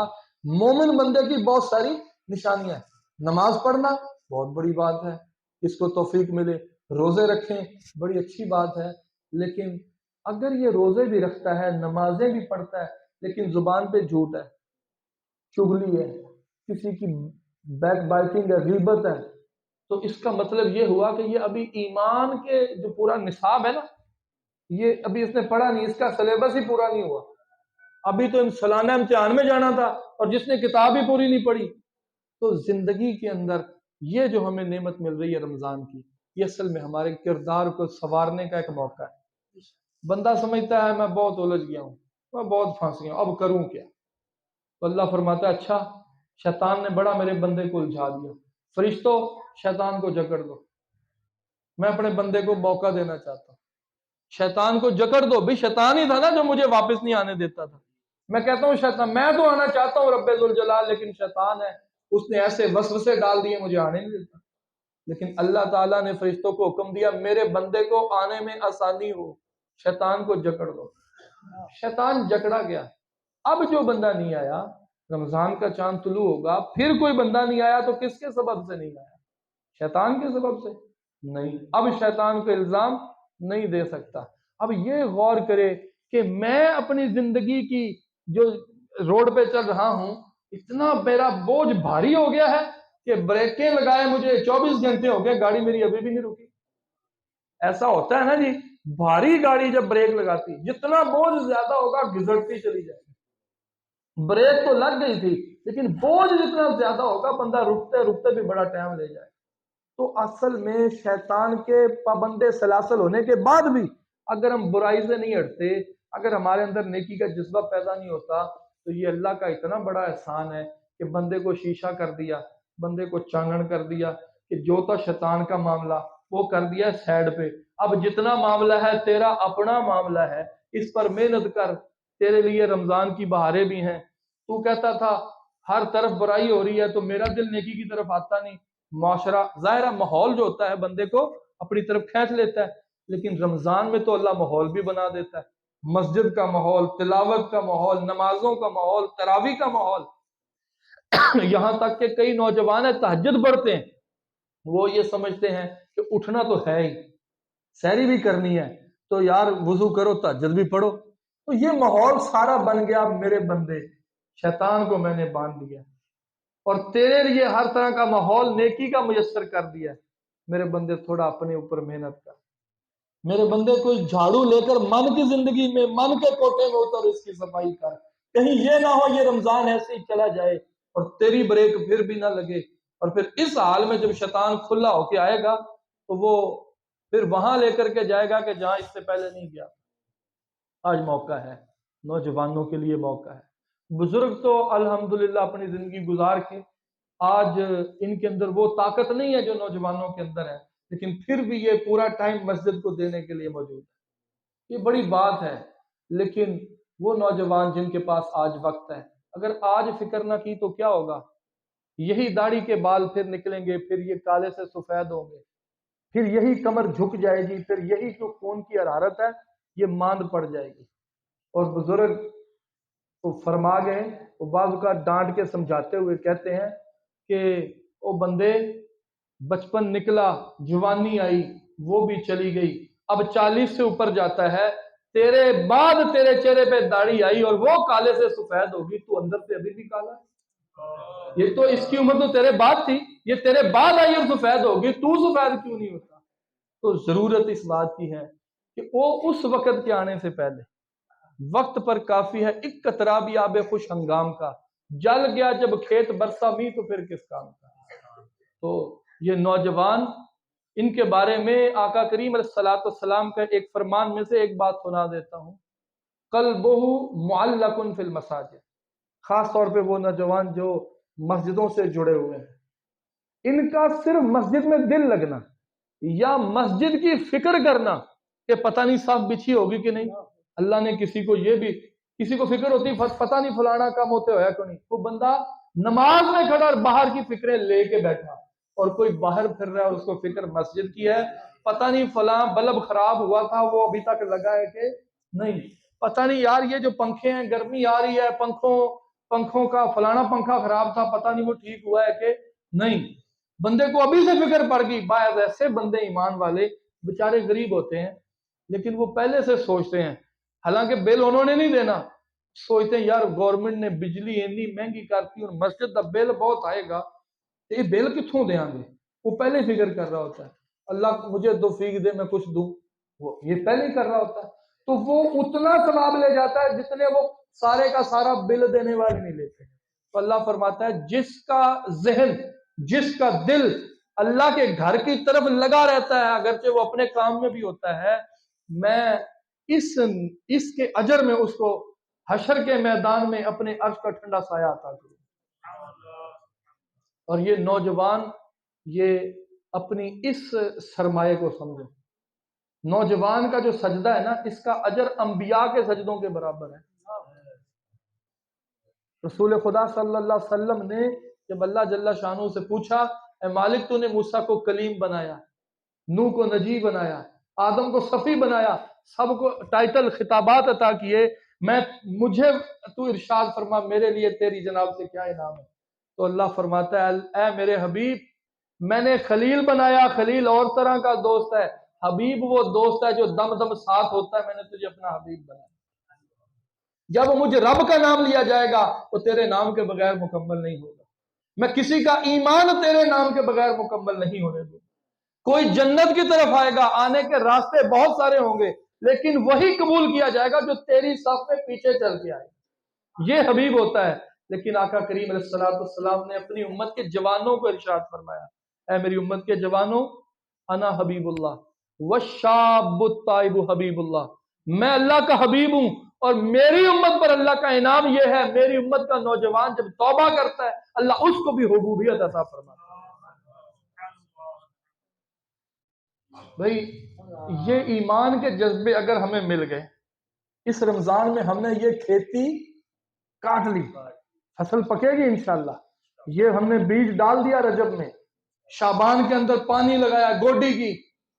مومن بندے کی بہت ساری نشانیاں ہیں. نماز پڑھنا بہت بڑی بات ہے, اس کو توفیق ملے. روزے رکھیں بڑی اچھی بات ہے, لیکن اگر یہ روزے بھی رکھتا ہے, نمازیں بھی پڑھتا ہے, لیکن زبان پہ جھوٹ ہے, چغلی ہے, کسی کی بیک بائٹنگ ہے, غیبت ہے, تو اس کا مطلب یہ ہوا کہ یہ ابھی ایمان کے جو پورا نصاب ہے نا یہ ابھی اس نے پڑھا نہیں, اس کا سلیبس ہی پورا نہیں ہوا. ابھی تو سالانہ امتحان میں جانا تھا اور جس نے کتاب ہی پوری نہیں پڑھی. تو زندگی کے اندر یہ جو ہمیں نعمت مل رہی ہے رمضان کی, یہ اصل میں ہمارے کردار کو سنوارنے کا ایک موقع ہے. بندہ سمجھتا ہے میں بہت الجھ گیا ہوں, میں بہت پھنس گیا ہوں, اب کروں کیا. تو اللہ فرماتا ہے اچھا شیطان نے بڑا میرے بندے کو الجھا دیا, فرشتوں شیطان کو جکڑ دو, میں اپنے بندے کو موقع دینا چاہتا ہوں. شیطان کو جکڑ دو. بھی شیطان ہی تھا نا جو مجھے واپس نہیں آنے دیتا تھا. میں کہتا ہوں شیطان, میں تو آنا چاہتا ہوں رب ذوالجلال, لیکن شیطان ہے اس نے ایسے وسوسے ڈال دیے مجھے آنے نہیں دیتا. لیکن اللہ تعالیٰ نے فرشتوں کو حکم دیا میرے بندے کو آنے میں آسانی ہو, شیطان کو جکڑ دو. شیطان جکڑا گیا. اب جو بندہ نہیں آیا, رمضان کا چاند طلوع ہوگا, پھر کوئی بندہ نہیں آیا تو کس کے سبب سے نہیں آیا, شیطان کے سبب سے نہیں. اب شیطان کو الزام نہیں دے سکتا. اب یہ غور کرے کہ میں اپنی زندگی کی جو روڈ پہ چل رہا ہوں اتنا میرا بوجھ بھاری ہو گیا ہے کہ بریکیں لگائے مجھے 24 گھنٹے ہو گئے, گاڑی میری ابھی بھی نہیں رکی. ایسا ہوتا ہے نا جی, بھاری گاڑی جب بریک لگاتی جتنا بوجھ زیادہ ہوگا گھسٹتی چلی جائے گی. بریک تو لگ گئی تھی لیکن بوجھ جتنا زیادہ ہوگا بندہ رکتے رکتے بھی بڑا ٹائم لے جائے. تو اصل میں شیطان کے پابندے سلاسل ہونے کے بعد بھی اگر ہم برائی سے نہیں ہٹتے, اگر ہمارے اندر نیکی کا جذبہ پیدا نہیں ہوتا, تو یہ اللہ کا اتنا بڑا احسان ہے کہ بندے کو شیشہ کر دیا, بندے کو چانگن کر دیا, کہ جو تھا شیطان کا معاملہ وہ کر دیا سائڈ پہ. اب جتنا معاملہ ہے تیرا اپنا معاملہ ہے، اس پر محنت کر، تیرے لیے رمضان کی بہاریں بھی ہیں۔ تو کہتا تھا ہر طرف برائی ہو رہی ہے تو میرا دل نیکی کی طرف آتا نہیں۔ معاشرہ ظاہرہ ماحول جو ہوتا ہے بندے کو اپنی طرف کھینچ لیتا ہے، لیکن رمضان میں تو اللہ ماحول بھی بنا دیتا ہے، مسجد کا ماحول، تلاوت کا ماحول، نمازوں کا ماحول، تراویح کا ماحول۔ یہاں تک کہ کئی نوجوان ہیں تہجد پڑھتے ہیں، وہ یہ سمجھتے ہیں کہ اٹھنا تو ہے ہی، سحری بھی کرنی ہے تو یار وضو کرو تہجد بھی پڑھو۔ تو یہ ماحول سارا بن گیا میرے بندے، شیطان کو میں نے باندھ دیا اور تیرے لیے ہر طرح کا ماحول نیکی کا میسر کر دیا ہے۔ میرے بندے تھوڑا اپنے اوپر محنت کر، میرے بندے کوئی جھاڑو لے کر من کی زندگی میں، من کے کوٹے میں اتر، اس کی صفائی کر، کہیں یہ نہ ہو یہ رمضان ایسے ہی چلا جائے اور تیری بریک پھر بھی نہ لگے، اور پھر اس حال میں جب شیطان کھلا ہو کے آئے گا تو وہ پھر وہاں لے کر کے جائے گا کہ جہاں اس سے پہلے نہیں گیا۔ آج موقع ہے، نوجوانوں کے لیے موقع ہے۔ بزرگ تو الحمدللہ اپنی زندگی گزار کے آج ان کے اندر وہ طاقت نہیں ہے جو نوجوانوں کے اندر ہے، لیکن پھر بھی یہ پورا ٹائم مسجد کو دینے کے لیے موجود ہے۔ یہ بڑی بات ہے، لیکن وہ نوجوان جن کے پاس آج وقت ہے، اگر آج فکر نہ کی تو کیا ہوگا؟ یہی داڑھی کے بال پھر نکلیں گے، پھر یہ کالے سے سفید ہوں گے، پھر یہی کمر جھک جائے گی، پھر یہی جو خون کی حرارت ہے یہ ماند پڑ جائے گی۔ اور بزرگ تو فرما گئے، وہ بعض کا ڈانٹ کے سمجھاتے ہوئے کہتے ہیں کہ او بندے، بچپن نکلا، جوانی آئی، وہ بھی چلی گئی، اب 40 سے اوپر جاتا ہے، تیرے بعد تیرے چہرے پہ داڑھی آئی اور وہ کالے سے سفید ہوگی، تو اندر سے ابھی بھی کالا ہے۔ یہ تو اس کی عمر تو تیرے بعد تھی، یہ تیرے بعد آئی اور سفید ہوگی، تو سفید کیوں نہیں ہوتا؟ تو ضرورت اس بات کی ہے کہ وہ اس وقت کے آنے سے پہلے وقت پر کافی ہے، ایک قطرہ بھی آب خوش ہنگام کا، جل گیا جب کھیت برسا می تو پھر کس کام کا۔ تو یہ نوجوان، ان کے بارے میں آقا کریم علیہ الصلوۃ والسلام کا ایک فرمان میں سے ایک بات سنا دیتا ہوں، قلبہ معلق فی المساجد، خاص طور پہ وہ نوجوان جو مسجدوں سے جڑے ہوئے ہیں، ان کا صرف مسجد میں دل لگنا یا مسجد کی فکر کرنا کہ پتہ نہیں صاف بچھی ہوگی کہ نہیں۔ اللہ نے کسی کو یہ بھی، کسی کو فکر ہوتی پتہ نہیں فلانا کام ہوتے ہویا کہ نہیں، وہ بندہ نماز میں کھڑا اور باہر کی فکریں لے کے بیٹھا، اور کوئی باہر پھر رہا ہے اس کو فکر مسجد کی ہے، پتہ نہیں فلاں بلب خراب ہوا تھا وہ ابھی تک لگا ہے کہ نہیں، پتہ نہیں یار یہ جو پنکھے ہیں گرمی آ رہی ہے، پنکھوں کا فلانا پنکھا خراب تھا پتہ نہیں وہ ٹھیک ہوا ہے کہ نہیں، بندے کو ابھی سے فکر پڑ گئی۔ بعض ایسے بندے ایمان والے بیچارے غریب ہوتے ہیں لیکن وہ پہلے سے سوچتے ہیں، حالانکہ بل انہوں نے نہیں دینا، سوچتے ہیں یار گورنمنٹ نے بجلی اتنی مہنگی کرتی اور مسجد کا بل بہت آئے گا، یہ بل کتوں دیں گے، وہ پہلے فکر کر رہا ہوتا ہے، اللہ مجھے 2 فیق دے میں کچھ دوں، وہ یہ پہلے کر رہا ہوتا ہے، تو وہ اتنا ثواب لے جاتا ہے جتنے وہ سارے کا سارا بل دینے والے نہیں لیتے۔ تو اللہ فرماتا ہے جس کا ذہن، جس کا دل اللہ کے گھر کی طرف لگا رہتا ہے اگرچہ وہ اپنے کام میں بھی ہوتا ہے، میں اس کے اجر میں اس کو حشر کے میدان میں اپنے عرش کا ٹھنڈا سایہ عطا کروں۔ اور یہ نوجوان یہ اپنی اس سرمایہ کو سمجھے، نوجوان کا جو سجدہ ہے نا اس کا اجر انبیاء کے سجدوں کے برابر ہے۔ رسول خدا صلی اللہ علیہ وسلم نے جب اللہ جل شانہ سے پوچھا، اے مالک تو نے موسیٰ کو کلیم بنایا، نوح کو نجی بنایا، آدم کو صفی بنایا، سب کو ٹائٹل خطابات عطا کیے، مجھے تو ارشاد فرما میرے لیے تیری جناب سے کیا انعام ہے؟ تو اللہ فرماتا ہے اے میرے حبیب، میں نے خلیل بنایا، خلیل اور طرح کا دوست ہے، حبیب وہ دوست ہے جو دم دم ساتھ ہوتا ہے، میں نے تجھے اپنا حبیب بنایا۔ جب مجھے رب کا نام لیا جائے گا تو تیرے نام کے بغیر مکمل نہیں ہوگا، میں کسی کا ایمان تیرے نام کے بغیر مکمل نہیں ہونے دوں۔ کوئی جنت کی طرف آئے گا، آنے کے راستے بہت سارے ہوں گے لیکن وہی قبول کیا جائے گا جو تیری صف میں پیچھے چل کے آئے، یہ حبیب ہوتا ہے۔ لیکن آقا کریم علیہ الصلوۃ والسلام نے اپنی امت کے جوانوں کو ارشاد فرمایا، اے میری امت کے جوانوں، انا حبیب اللہ والشاب الطائب حبیب اللہ، میں اللہ کا حبیب ہوں اور میری امت پر اللہ کا انعام یہ ہے، میری امت کا نوجوان جب توبہ کرتا ہے اللہ اس کو بھی حبوبیت عطا فرماتا ہے۔ بھائی یہ ایمان کے جذبے اگر ہمیں مل گئے، اس رمضان میں ہم نے یہ کھیتی کاٹ لی، فصل پکے گی انشاءاللہ، یہ ہم نے بیج ڈال دیا رجب میں، شعبان کے اندر پانی لگایا گوڈی کی،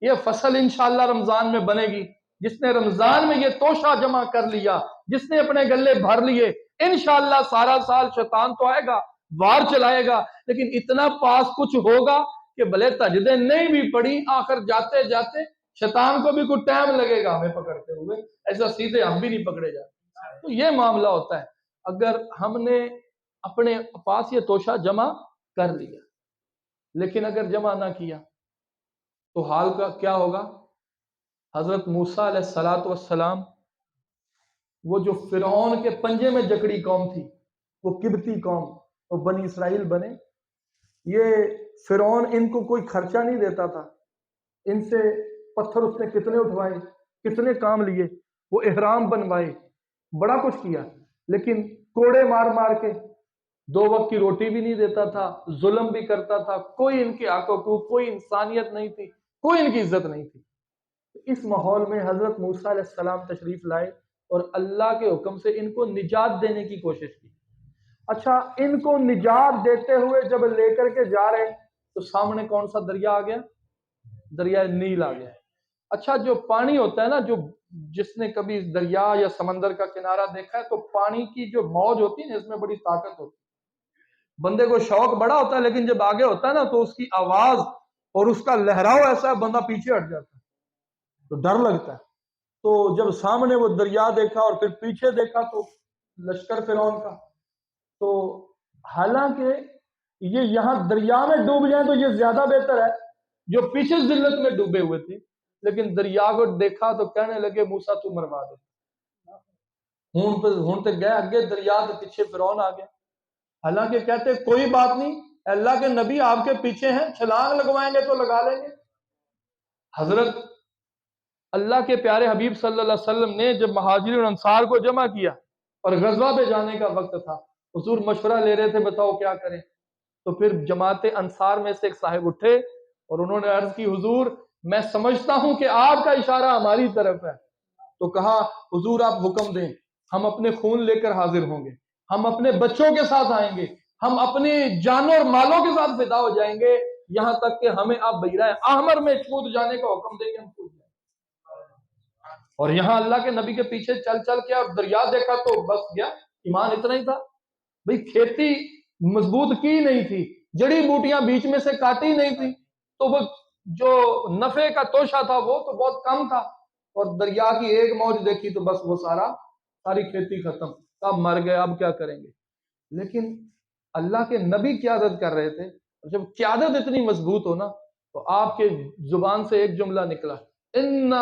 یہ فصل انشاءاللہ رمضان میں بنے گی۔ جس نے رمضان میں یہ توشہ جمع کر لیا، جس نے اپنے گلے بھر لیے، انشاءاللہ سارا سال شیطان تو آئے گا، وار چلائے گا، لیکن اتنا پاس کچھ ہوگا کہ بھلے تجدے نہیں بھی پڑی، آخر جاتے جاتے شیطان کو بھی کچھ ٹائم لگے گا ہمیں پکڑتے ہوئے، ایسا سیدھے ہم بھی نہیں پکڑے جاتے۔ تو یہ معاملہ ہوتا ہے، اگر ہم نے اپنے پاس یہ توشہ جمع کر لیا، لیکن اگر جمع نہ کیا تو حال کا کیا ہوگا؟ حضرت موسیٰ علیہ السلام، وہ جو فرعون کے پنجے میں جکڑی قوم تھی، وہ قبطی قوم، وہ بنی اسرائیل بنے، یہ فرعون ان کو کوئی خرچہ نہیں دیتا تھا، ان سے پتھر اس نے کتنے اٹھوائے، کتنے کام لیے، وہ احرام بنوائے، بڑا کچھ کیا، لیکن کوڑے مار مار کے 2 وقت کی روٹی بھی نہیں دیتا تھا، ظلم بھی کرتا تھا، کوئی ان کے حق حقوق، کوئی انسانیت نہیں تھی، کوئی ان کی عزت نہیں تھی۔ اس ماحول میں حضرت موسیٰ علیہ السلام تشریف لائے اور اللہ کے حکم سے ان کو نجات دینے کی کوشش کی۔ اچھا، ان کو نجات دیتے ہوئے جب لے کر کے جا رہے تو سامنے کون سا دریا آ گیا؟ دریائے نیل آ گیا۔ اچھا، جو پانی ہوتا ہے نا، جس نے کبھی دریا یا سمندر کا کنارہ دیکھا ہے، تو پانی کی جو موج ہوتی ہے نا، اس میں بڑی طاقت ہوتی ہے، بندے کو شوق بڑا ہوتا ہے، لیکن جب آگے ہوتا ہے نا تو اس کی آواز اور اس کا لہراؤ ایسا ہے، بندہ پیچھے ہٹ جاتا ہے، تو ڈر لگتا ہے۔ تو جب سامنے وہ دریا دیکھا اور پھر پیچھے دیکھا تو لشکر فرعون کا، تو حالانکہ یہ یہاں دریا میں ڈوب جائیں تو یہ زیادہ بہتر ہے، جو پیچھے ذلت میں ڈوبے ہوئے تھے، لیکن دریا کو دیکھا تو کہنے لگے موسیٰ تو مروا دے، ہون تے گئے اگے دریا کے پیچھے فرعون آ گیا۔ حالانکہ کہتے کوئی بات نہیں، اللہ کے نبی آپ کے پیچھے ہیں، چھلانگ لگوائیں گے تو لگا لیں گے۔ حضرت اللہ کے پیارے حبیب صلی اللہ علیہ وسلم نے جب مہاجرین اور انصار کو جمع کیا اور غزوہ پہ جانے کا وقت تھا، حضور مشورہ لے رہے تھے بتاؤ کیا کریں، تو پھر جماعت انصار میں سے ایک صاحب اٹھے اور انہوں نے عرض کی حضور میں سمجھتا ہوں کہ آپ کا اشارہ ہماری طرف ہے، تو کہا حضور آپ حکم دیں، ہم اپنے خون لے کر حاضر ہوں گے، ہم اپنے بچوں کے ساتھ آئیں گے، ہم اپنی جانوں اور مالوں کے ساتھ فدا ہو جائیں گے، یہاں تک کہ ہمیں آپ بحیرہ احمر میں چھوٹ جانے کا حکم دیں گے، ہم چھوٹ جائیں گے۔ اور یہاں اللہ کے نبی کے پیچھے چل چل کے اور دریا دیکھا تو بس گیا، ایمان اتنا ہی تھا بھئی، کھیتی مضبوط کی نہیں تھی، جڑی بوٹیاں بیچ میں سے کاٹی نہیں تھی، تو وہ جو نفع کا توشہ تھا وہ تو بہت کم تھا، اور دریا کی ایک موج دیکھی تو بس وہ ساری کھیتی ختم، اب مر گئے، اب کیا کریں گے۔ لیکن اللہ کے نبی قیادت کر رہے تھے، اور جب قیادت اتنی مضبوط ہو نا تو آپ کے زبان سے ایک جملہ نکلا، اِنَّ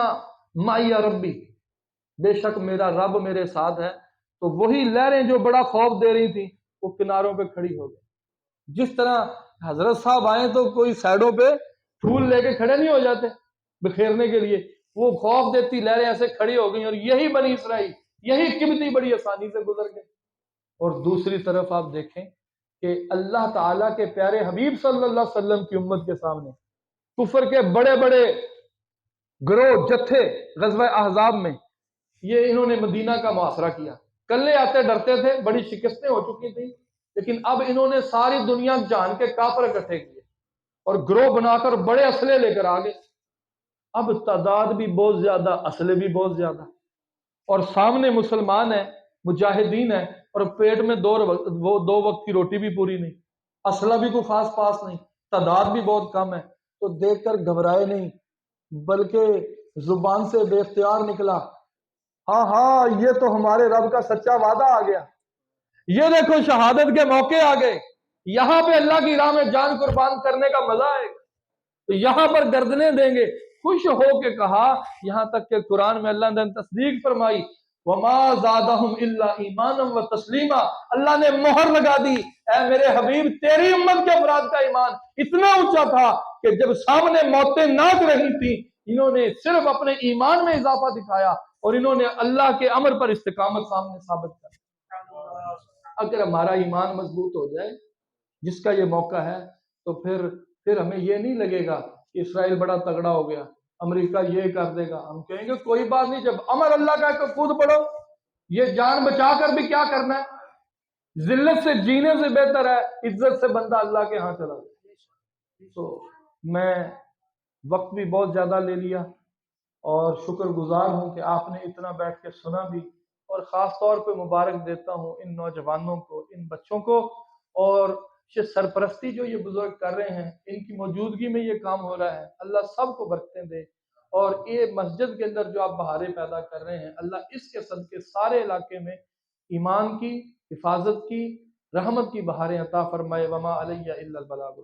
مَعِیَ رَبِّی، بے شک میرا رب میرے ساتھ ہے، تو وہی لہریں جو بڑا خوف دے رہی تھیں وہ کناروں پہ کھڑی ہو گئی۔ جس طرح حضرت صاحب آئیں تو کوئی سائڈوں پہ پھول لے کے کھڑے نہیں ہو جاتے بکھیرنے کے لیے، وہ خوف دیتی لہریں ایسے کھڑی ہو گئیں، اور یہی بنی اسرائیل، یہی قبطی بڑی آسانی سے گزر گئے۔ اور دوسری طرف آپ دیکھیں کہ اللہ تعالیٰ کے پیارے حبیب صلی اللہ علیہ وسلم کی امت کے سامنے کفر کے بڑے بڑے گروہ جتھے غزوہ احزاب میں یہ انہوں نے مدینہ کا محاصرہ کیا، کلے آتے ڈرتے تھے، بڑی شکستیں ہو چکی تھیں، لیکن اب انہوں نے ساری دنیا جان کے کافر اکٹھے کیے اور گروہ بنا کر بڑے اسلحے لے کر آگے، اب تعداد بھی بہت زیادہ، اسلحے بھی بہت زیادہ، اور سامنے مسلمان ہیں، مجاہدین ہیں، اور پیٹ میں 2 وقت کی روٹی بھی پوری نہیں، اسلحہ بھی کوئی خاص پاس نہیں، تعداد بھی بہت کم ہے، تو دیکھ کر گھبرائے نہیں، بلکہ زبان سے بے اختیار نکلا، ہاں ہاں یہ تو ہمارے رب کا سچا وعدہ آ گیا، یہ دیکھو شہادت کے موقع آ گئے، یہاں پہ اللہ کی راہ میں جان قربان کرنے کا مزہ آئے گا، تو یہاں پر گردنیں دیں گے۔ خوش ہو کے کہا، یہاں تک کہ قرآن میں اللہ نے تصدیق فرمائی، وَمَا زَادَهُمْ إِلَّا إِيمَانًا وَتَسْلِيمًا، اللہ نے مہر لگا دی، اے میرے حبیب تیری امت کے افراد کا ایمان اتنا اونچا تھا کہ جب سامنے موتیں ناچ رہی تھیں، انہوں نے صرف اپنے ایمان میں اضافہ دکھایا اور انہوں نے اللہ کے امر پر استقامت سامنے ثابت کر۔ اگر ہمارا ایمان مضبوط ہو جائے جس کا یہ موقع ہے، تو پھر ہمیں یہ نہیں لگے گا کہ اسرائیل بڑا تگڑا ہو گیا، امریکہ یہ کر دے گا، ہم کہیں گے کوئی بات نہیں، جب امر اللہ کا ہے تو خود پڑھو، یہ جان بچا کر بھی کیا کرنا ہے؟ ذلت سے جینے سے بہتر ہے عزت سے بندہ اللہ کے ہاں چلا جائے۔ تو میں وقت بھی بہت زیادہ لے لیا، اور شکر گزار ہوں کہ آپ نے اتنا بیٹھ کے سنا بھی، اور خاص طور پہ مبارک دیتا ہوں ان نوجوانوں کو، ان بچوں کو، اور یہ سرپرستی جو یہ بزرگ کر رہے ہیں، ان کی موجودگی میں یہ کام ہو رہا ہے، اللہ سب کو برکتیں دے، اور یہ مسجد کے اندر جو آپ بہاریں پیدا کر رہے ہیں، اللہ اس کے صدقے سارے علاقے میں ایمان کی، حفاظت کی، رحمت کی بہاریں عطا فرمائے۔ وما علیہ الا البلاغ۔